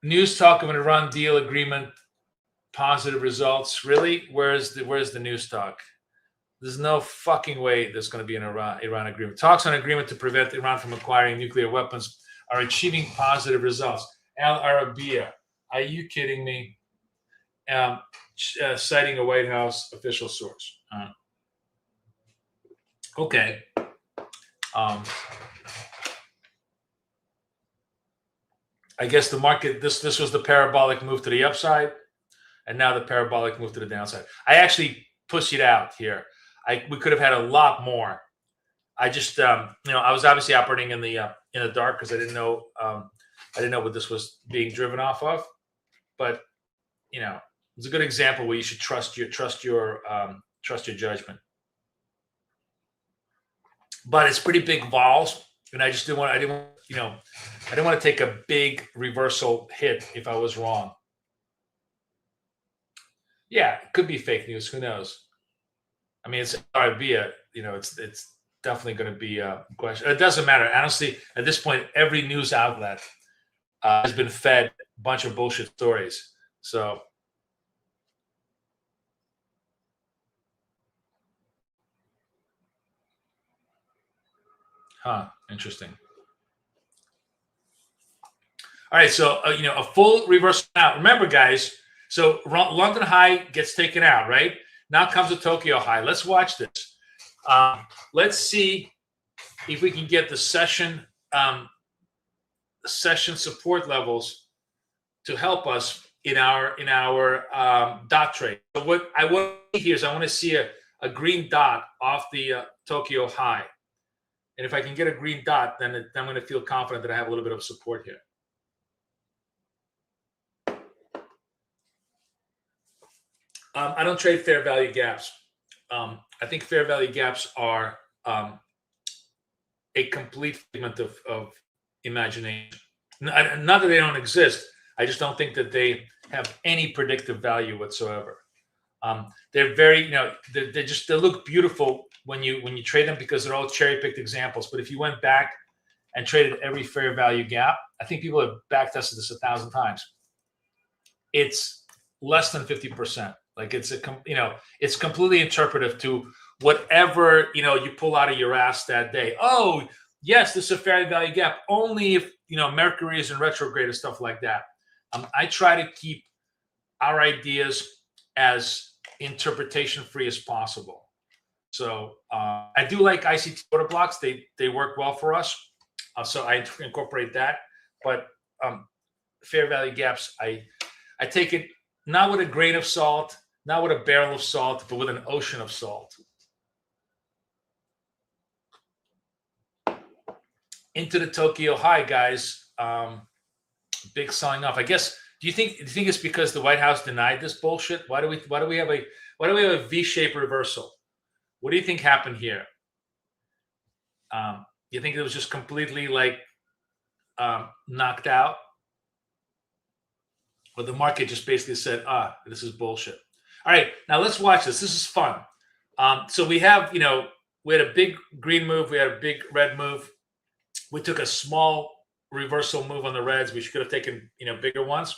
News talk of an Iran deal agreement, positive results. Really? Where's the news talk? There's no fucking way there's going to be an Iran agreement. Talks on agreement to prevent Iran from acquiring nuclear weapons are achieving positive results. Al Arabiya, are you kidding me? Citing a White House official source. Okay. I guess the market, this was the parabolic move to the upside, and now the parabolic move to the downside. I actually pushed it out here. We could have had a lot more. I just, I was obviously operating in the dark because I didn't know what this was being driven off of. But it's a good example where you should trust your judgment. But it's pretty big vols, and I just didn't want to take a big reversal hit if I was wrong. Yeah, it could be fake news. Who knows? I mean, it's Arabia. It's definitely going to be a question. It doesn't matter. Honestly, at this point, every news outlet has been fed a bunch of bullshit stories. So Huh. Interesting. All right. So, a full reversal out. Remember, guys, so London high gets taken out, right? Now comes a Tokyo high. Let's watch this. Let's see if we can get the session support levels to help us in our dot trade. So what I want to see here is I want to see a green dot off the Tokyo high. And if I can get a green dot, then I'm going to feel confident that I have a little bit of support here. I don't trade fair value gaps. I think fair value gaps are a complete figment of imagination. Not that they don't exist. I just don't think that they have any predictive value whatsoever. They're very, they look beautiful when you trade them because they're all cherry picked examples. But if you went back and traded every fair value gap, I think people have back tested this 1,000 times. It's less than 50%. Like it's completely interpretive to whatever you pull out of your ass that day. Oh, yes, this is a fair value gap only if Mercury is in retrograde or stuff like that. I try to keep our ideas as interpretation free as possible. So I do like ICT order blocks. They work well for us. So I incorporate that. But fair value gaps, I take it not with a grain of salt, not with a barrel of salt, but with an ocean of salt. Into the Tokyo high, guys. Big selling off. I guess. Do you think it's because the White House denied this bullshit? Why do we have a V-shaped reversal? What do you think happened here? You think it was just completely knocked out? Or the market just basically said, this is bullshit. All right, now let's watch this. This is fun. So we have, we had a big green move. We had a big red move. We took a small reversal move on the reds. We should have taken, bigger ones.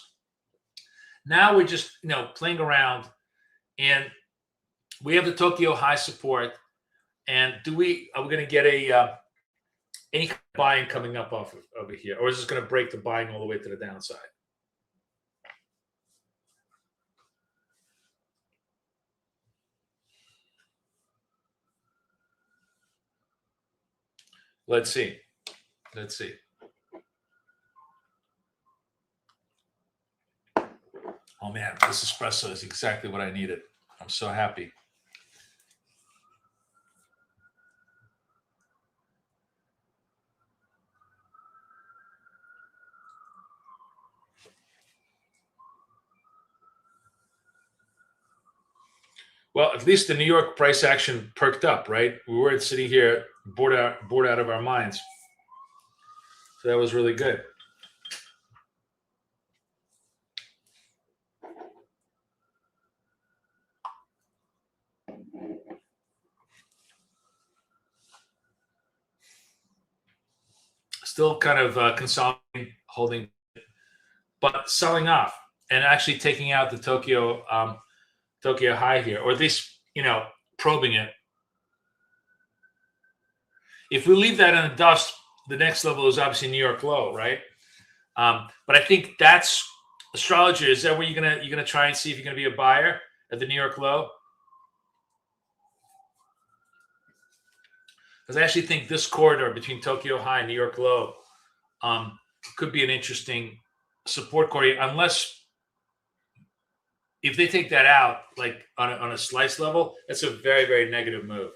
Now we're just, playing around, and we have the Tokyo high support. And are we going to get any buying coming up off of over here, or is this going to break the buying all the way to the downside? Let's see. Oh man, this espresso is exactly what I needed. I'm so happy. Well, at least the New York price action perked up, right? We weren't sitting here bored out of our minds. So that was really good. Still kind of consolidating, holding, but selling off and actually taking out the Tokyo high here, or at least probing it. If we leave that in the dust, the next level is obviously New York low, right? But I think that's astrology. Is that where you're gonna try and see if you're gonna be a buyer at the New York low? Because I actually think this corridor between Tokyo high and New York low could be an interesting support corridor, unless if they take that out, like on a slice level, that's a very, very negative move.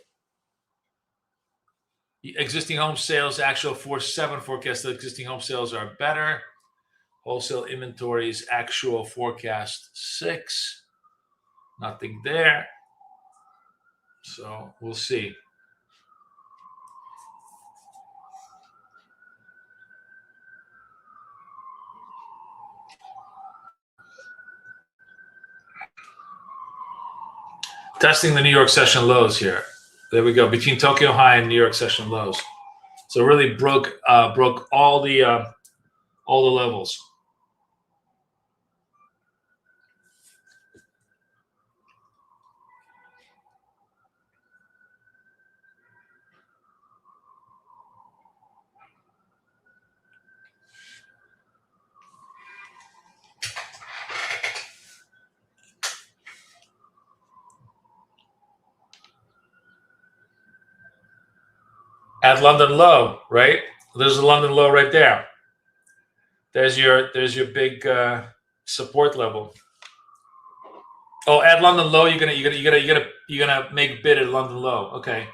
Existing home sales, actual 4.7 forecast, the existing home sales are better. Wholesale inventories, actual forecast 6. Nothing there. So we'll see. Testing the New York session lows here. There we go, between Tokyo high and New York session lows. So really broke all the levels. At London low, right? There's a London low right there. There's your big support level. Oh, at London low, you're gonna make bid at London low. Okay.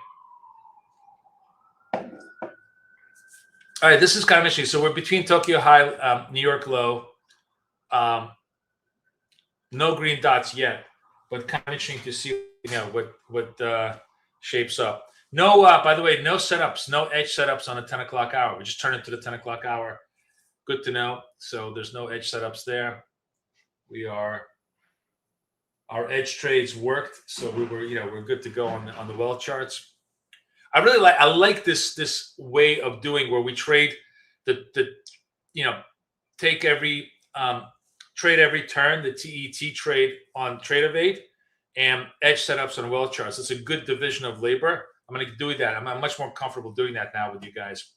All right, this is kind of interesting. So we're between Tokyo high, New York low. No green dots yet, but kind of interesting to see what shapes up. No, by the way, no setups, no edge setups on the 10 o'clock hour. We just turn into the 10 o'clock hour. Good to know. So there's no edge setups there. Our edge trades worked, so we're good to go on the well charts. I like this way of doing where we trade the take every trade every turn, the TET trade on Trade of 8 and edge setups on well charts. It's a good division of labor. I'm going to do that. I'm much more comfortable doing that now with you guys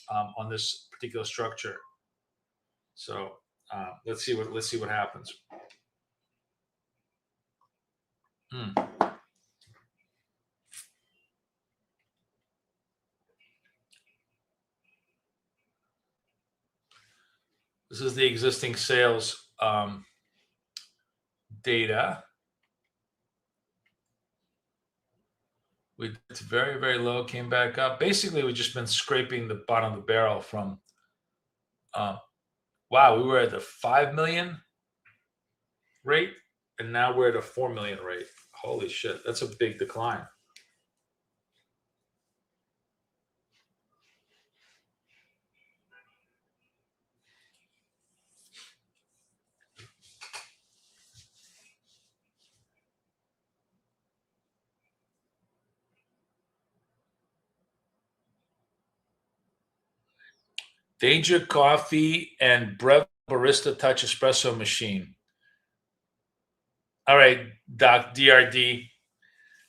on this particular structure. So let's see what happens. This is the existing sales data. It's very, very low, came back up. Basically, we've just been scraping the bottom of the barrel from, wow, we were at the 5 million rate, and now we're at a 4 million rate. Holy shit, that's a big decline. Danger Coffee and Breville Barista Touch Espresso Machine. All right, Doc, DRD.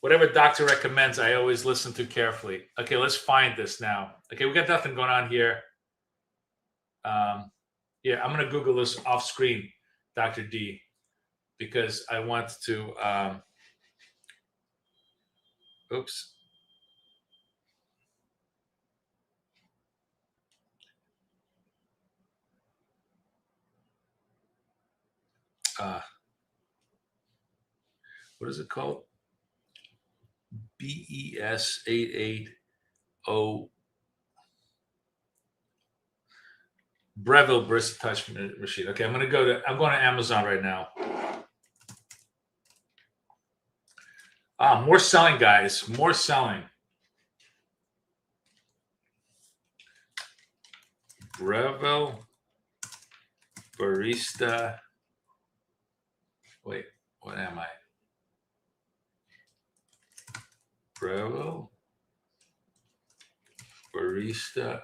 Whatever doctor recommends, I always listen to carefully. Okay, let's find this now. Okay, we got nothing going on here. Yeah, I'm going to Google this off screen, Dr. D, because I want to, oops. What is it called? BES 880 Breville Barista Touch Machine. Okay, I'm going to Amazon right now. More selling, guys. More selling. Breville Barista. Wait, what am I? Breville Barista.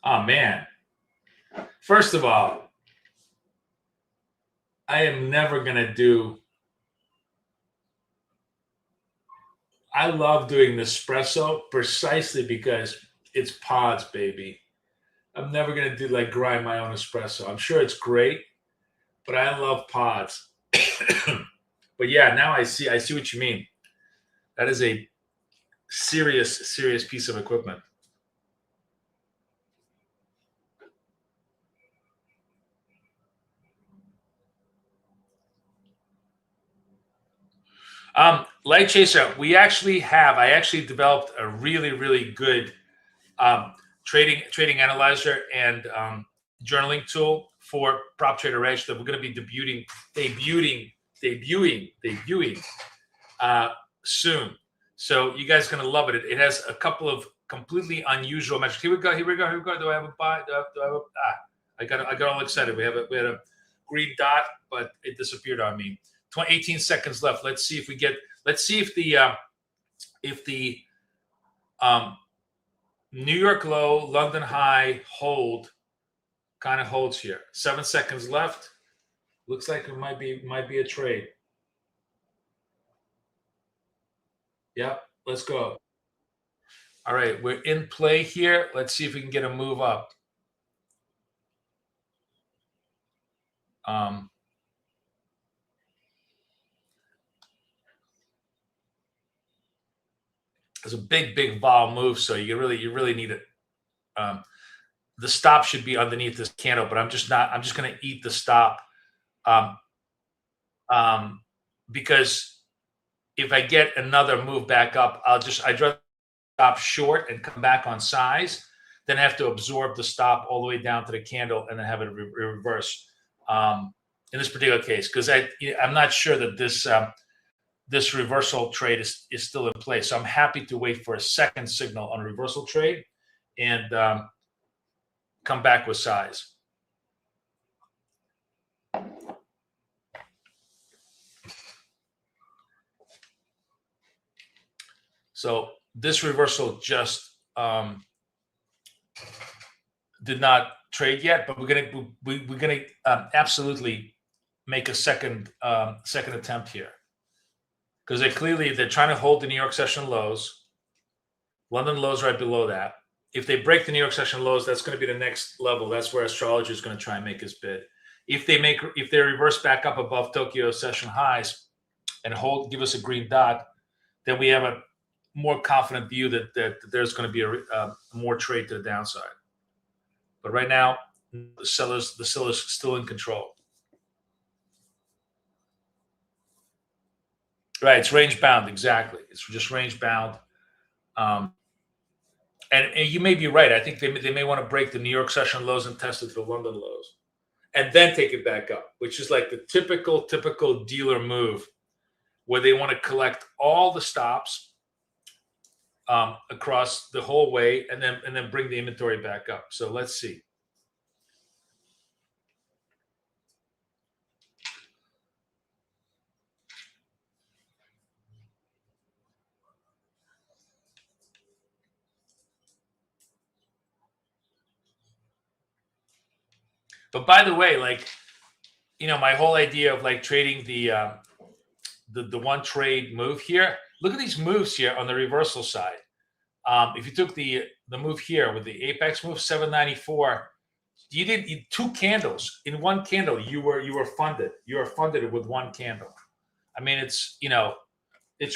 Oh, man. First of all, I am never going to do. I love doing Nespresso precisely because it's pods, baby. I'm never going to do like grind my own espresso. I'm sure it's great, but I love pods. But yeah, now I see what you mean. That is a serious piece of equipment. Light Chaser, I actually developed a really good trading analyzer and journaling tool for Prop Trader Edge that we're going to be debuting soon. So you guys are going to love it. It has a couple of completely unusual metrics. Here we go. Do I have a buy? I got all excited. We had a green dot, but it disappeared on me. 18 seconds left. Let's see if the New York low, London high hold kind of holds here. 7 seconds left. Looks like it might be a trade. Yep, let's go. All right, we're in play here. Let's see if we can get a move up. It's a big vol move, so you really need it. The stop should be underneath this candle, but I'm just going to eat the stop, um, because if I get another move back up, I'd rather stop short and come back on size than have to absorb the stop all the way down to the candle and then have it reverse. In this particular case, because I'm not sure that this reversal trade is still in place. So I'm happy to wait for a second signal on a reversal trade and come back with size. So this reversal just did not trade yet, but we're gonna absolutely make a second attempt here, because they're trying to hold the New York session lows. London lows right below that. If they break the New York session lows, that's going to be the next level. That's where astrology is going to try and make his bid. If they reverse back up above Tokyo session highs and give us a green dot, then we have a more confident view that there's going to be a more trade to the downside. But right now, the seller's still in control. Right, it's range bound, exactly. It's just range bound. And you may be right. I think they may want to break the New York session lows and test it for London lows, and then take it back up, which is like the typical dealer move, where they want to collect all the stops across the whole way, and then bring the inventory back up. So let's see. But by the way, like, my whole idea of like trading the one trade move here. Look at these moves here on the reversal side. If you took the move here with the apex move 794, you did two candles in one candle. You were funded. You were funded with one candle. I mean, it's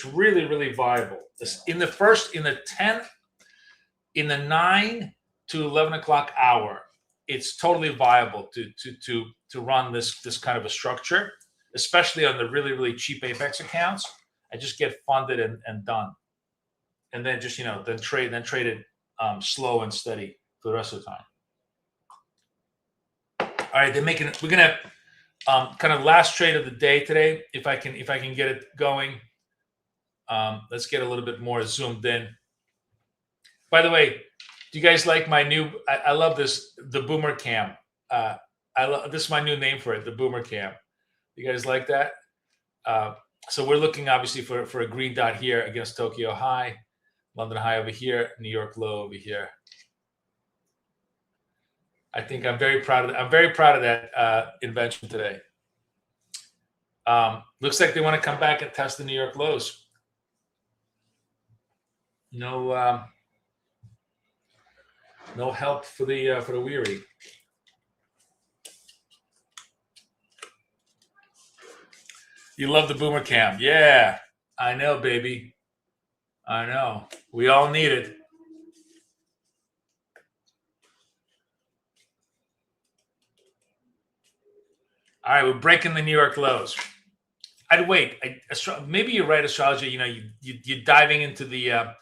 really viable. In the 9 to 11 o'clock hour, it's totally viable to run this kind of a structure, especially on the really cheap apex accounts. I just get funded and done, and then just then trade it slow and steady for the rest of the time. All right, we're gonna kind of last trade of the day today. If I can get it going. Let's get a little bit more zoomed in. By the way, do you guys like my new? I love this, the Boomer Cam. This is my new name for it, the Boomer Cam. You guys like that? So we're looking obviously for a green dot here against Tokyo high, London high over here, New York low over here. I think I'm very proud of that invention today. Looks like they want to come back and test the New York lows. No help for the weary. You love the Boomer Cam. Yeah, I know, baby. I know. We all need it. All right, we're breaking the New York lows. I'd wait. Maybe you're right, astrology. You're diving into the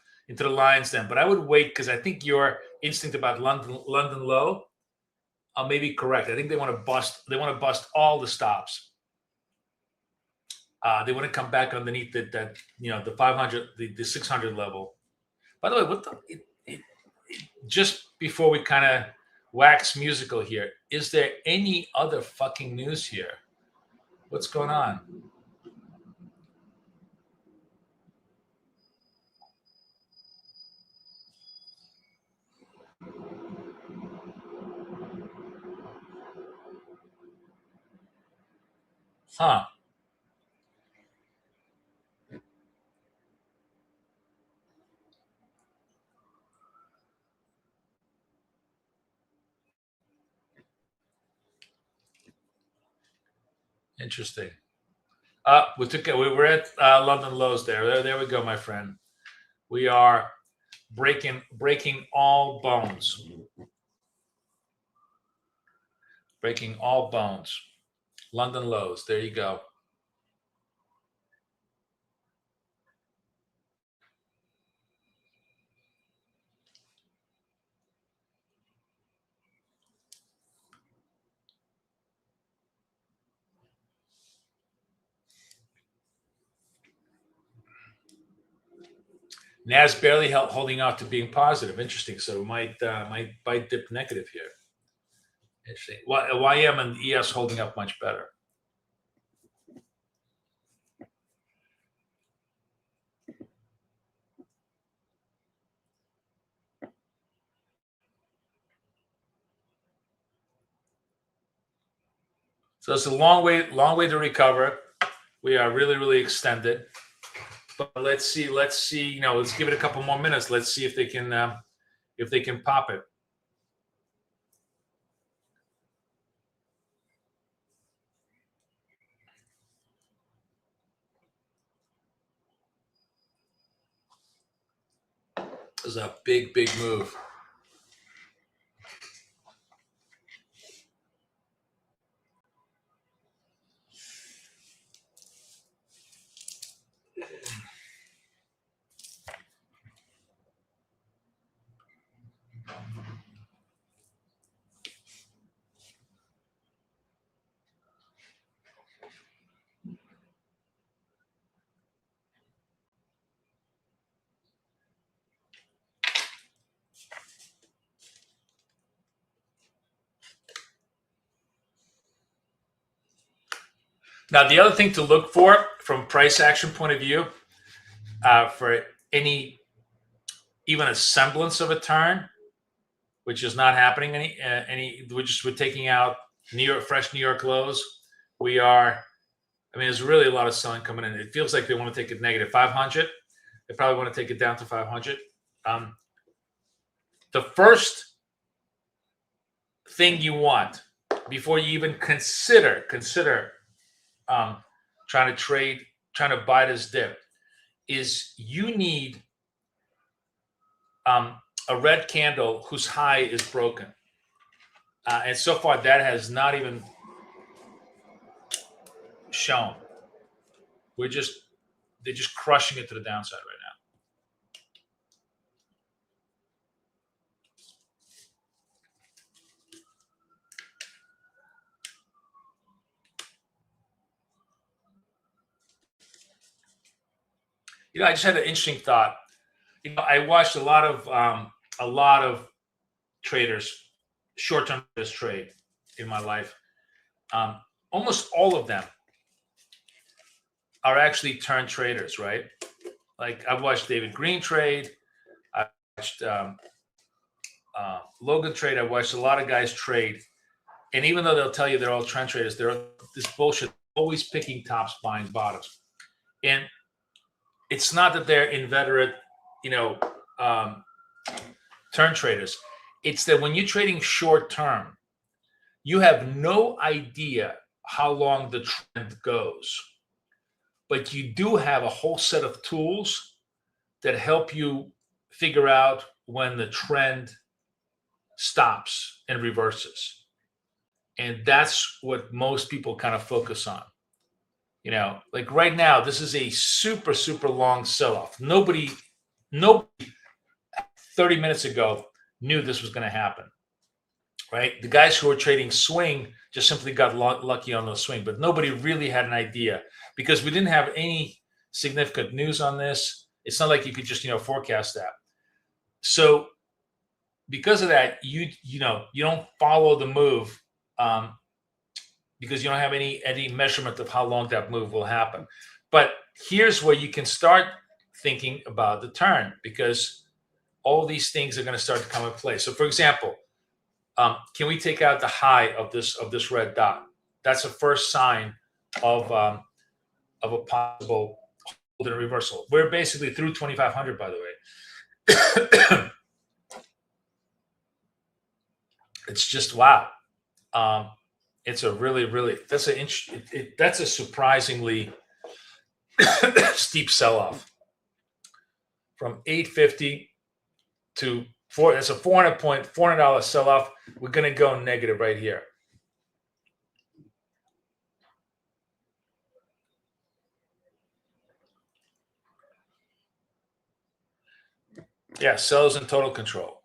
lines then, but I would wait, because I think your instinct about London low may be correct. I think they want to bust. They want to bust all the stops. They want to come back underneath the 500, the 600 level. By the way, just before we kind of wax musical here, is there any other fucking news here? What's going on? Huh. Interesting. We're at London lows there. There we go, my friend. We are breaking all bones. Breaking all bones. London lows. There you go. Nas barely holding out to being positive. Interesting. So we might dip negative here. Interesting. YM and ES holding up much better. So it's a long way to recover. We are really extended. But let's see. Let's give it a couple more minutes. Let's see if they can pop it. This is a big move. Now, the other thing to look for from price action point of view, for even a semblance of a turn, which is not happening we're taking out fresh New York lows. There's really a lot of selling coming in. It feels like they want to take it negative 500. They probably want to take it down to 500. The first thing you want before you even consider trying to buy this dip is you need a red candle whose high is broken. And so far that has not even shown. They're just crushing it to the downside right now. I just had an interesting thought. I watched a lot of traders, short-term trade in my life. Almost all of them are actually turn traders, right? Like I've watched David Green trade. I watched Logan trade. I watched a lot of guys trade. And even though they'll tell you they're all trend traders, they're this bullshit, always picking tops, buying bottoms. And it's not that they're inveterate, turn traders. It's that when you're trading short term, you have no idea how long the trend goes. But you do have a whole set of tools that help you figure out when the trend stops and reverses. And that's what most people kind of focus on. Like right now, this is a super long sell-off. Nobody 30 minutes ago knew this was going to happen, right? The guys who were trading swing just simply got lucky on the swing, but nobody really had an idea because we didn't have any significant news on this. It's not like you could just, forecast that. So because of that, you don't follow the move, because you don't have any measurement of how long that move will happen. But here's where you can start thinking about the turn, because all these things are going to start to come into play. So, for example, can we take out the high of this red dot? That's the first sign of a possible hold and reversal. We're basically through 2,500, by the way. It's just wow. It's a really that's a surprisingly steep sell-off from 850 to four. That's a $400 sell-off. We're going to go negative right here. Yeah, sellers in total control.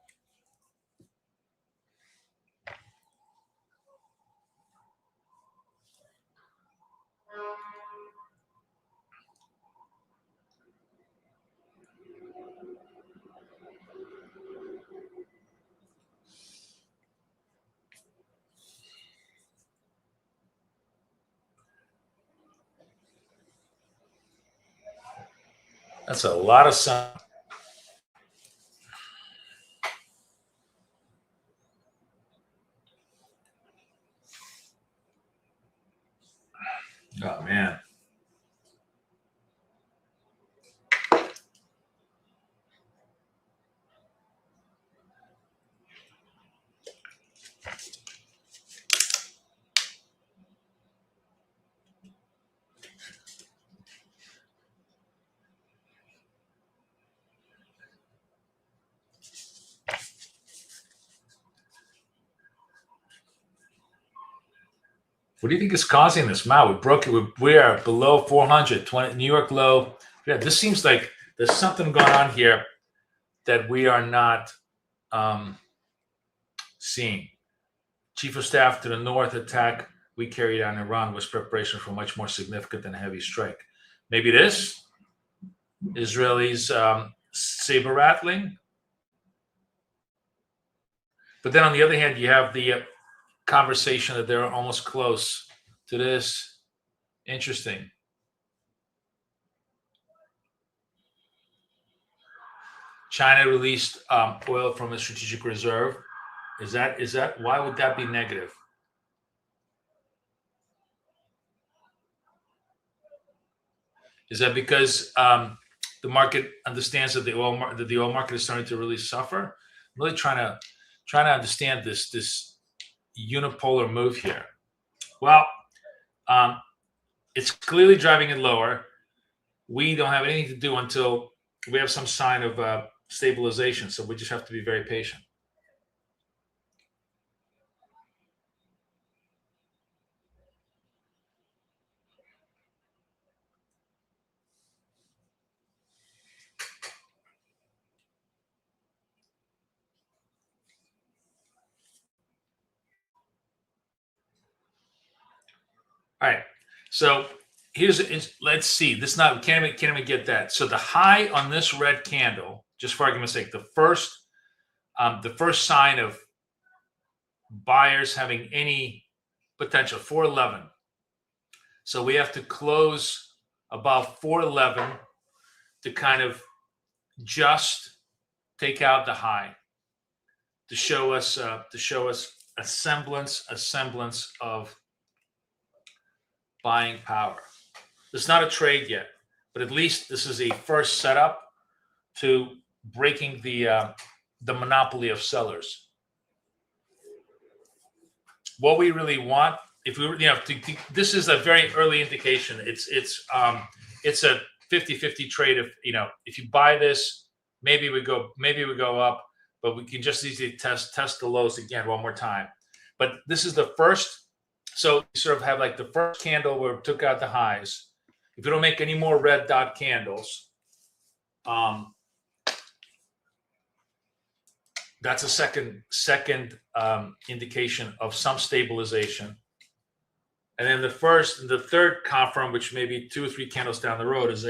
That's a lot of sun. Oh, man. What do you think is causing this? Wow, we broke it. We are below 400, New York low. Yeah, this seems like there's something going on here that we are not seeing. Chief of Staff to the north attack we carried on Iran was preparation for much more significant than a heavy strike. Maybe this Israelis saber rattling. But then on the other hand, you have the conversation that they're almost close to this. Interesting. China released oil from a strategic reserve. Is that why would that be negative? Is that because the market understands that the oil market is starting to really suffer? I'm really trying to understand this unipolar move here. Well, it's clearly driving it lower. We don't have anything to do until we have some sign of stabilization. So we just have to be very patient. All right. So let's see. This not can't even get that. So the high on this red candle, just for argument's sake, the first sign of buyers having any potential, 411. So we have to close about 411 to kind of just take out the high to show us a semblance of buying power. It's not a trade yet, but at least this is a first setup to breaking the monopoly of sellers. What we really want, if we were, this is a very early indication. It's a 50-50 trade. If you buy this, maybe we go up, but we can just easily test the lows again one more time. But this is the first. So you sort of have like the first candle where we took out the highs. If we don't make any more red dot candles, that's a second indication of some stabilization. And then the third confirm, which may be 2 or 3 candles down the road, is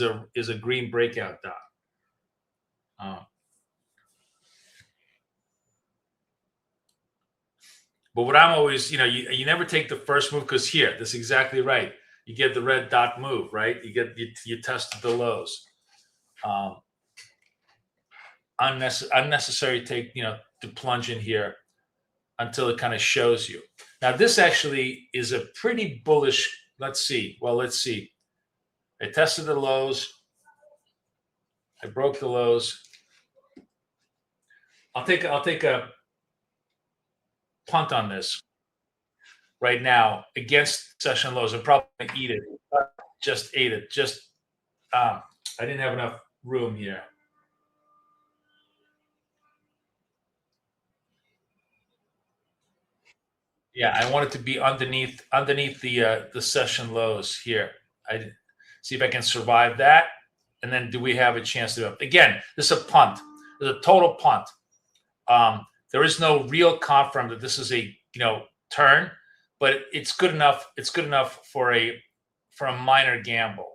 a green breakout dot. But what I'm always, you never take the first move, because here, that's exactly right. You get the red dot move, right? You test the lows. Unnecessary take, to plunge in here until it kind of shows you. Now, this actually is a pretty bullish. Let's see. I tested the lows. I broke the lows. I'll take a punt on this right now against session lows. I'm probably gonna eat it. Just ate it. I didn't have enough room here. Yeah, I want it to be underneath the session lows here. I see if I can survive that, and then do we have a chance to? Again, this is a punt. It's a total punt. There is no real confirm that this is a turn, but it's good enough. It's good enough for a minor gamble.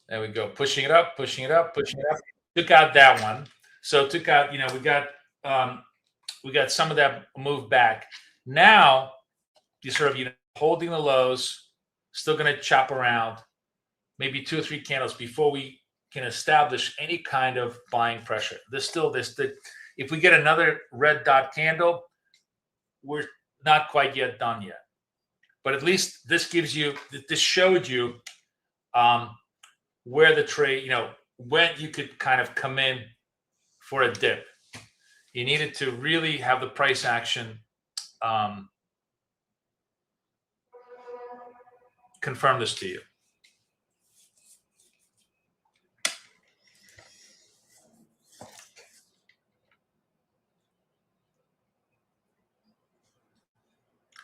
There we go. Pushing it up, pushing it up, pushing it up. Took out that one. So took out, we got some of that move back. Now you sort of, holding the lows, still going to chop around, maybe 2 or 3 candles before we can establish any kind of buying pressure. If we get another red dot candle, we're not quite yet done yet. But at least this showed you where the trade, when you could kind of come in for a dip. You needed to really have the price action confirm this to you.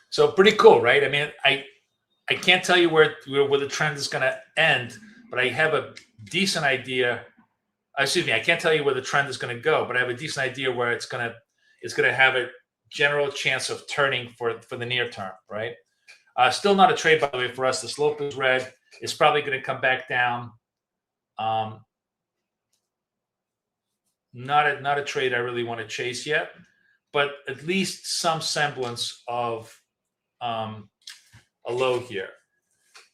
So pretty cool, right? I mean, I can't tell you where the trend is going to end, but I have a decent idea. Excuse me, I can't tell you where the trend is going to go, but I have a decent idea where it's going to have a general chance of turning for the near term, right? Still not a trade, by the way, for us. The slope is red. It's probably going to come back down. Not a trade I really want to chase yet, but at least some semblance of a low here.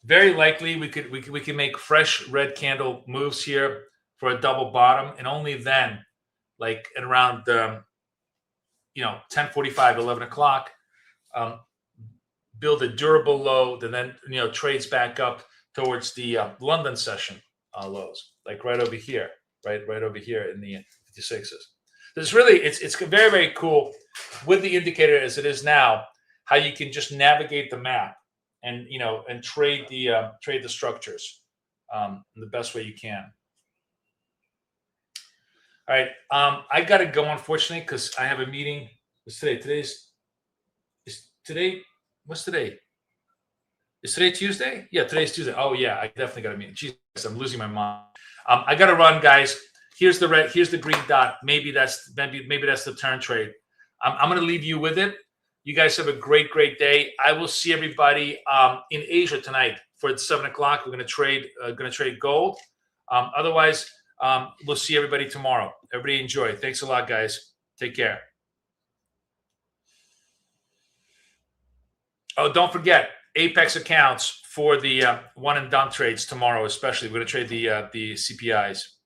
Very likely we can make fresh red candle moves here for a double bottom, and only then, like at around 10:45, 11 o'clock, build a durable low that then trades back up towards the London session lows, like right over here, right over here in the 56s. It's really it's very, very cool with the indicator as it is now, how you can just navigate the map and and trade the structures in the best way you can. All right, I got to go, unfortunately, because I have a meeting. What's today? What's today? Is today Tuesday? Yeah, today's Tuesday. Oh yeah, I definitely got a meeting. Jesus, I'm losing my mind. I got to run, guys. Here's the green dot. Maybe that's the turn trade. I'm going to leave you with it. You guys have a great day. I will see everybody in Asia tonight for 7 o'clock. We're going to trade gold. Otherwise, we'll see everybody tomorrow. Everybody enjoy. Thanks a lot, guys. Take care. Oh, don't forget Apex accounts for the one and done trades tomorrow. Especially, we're going to trade the CPIs.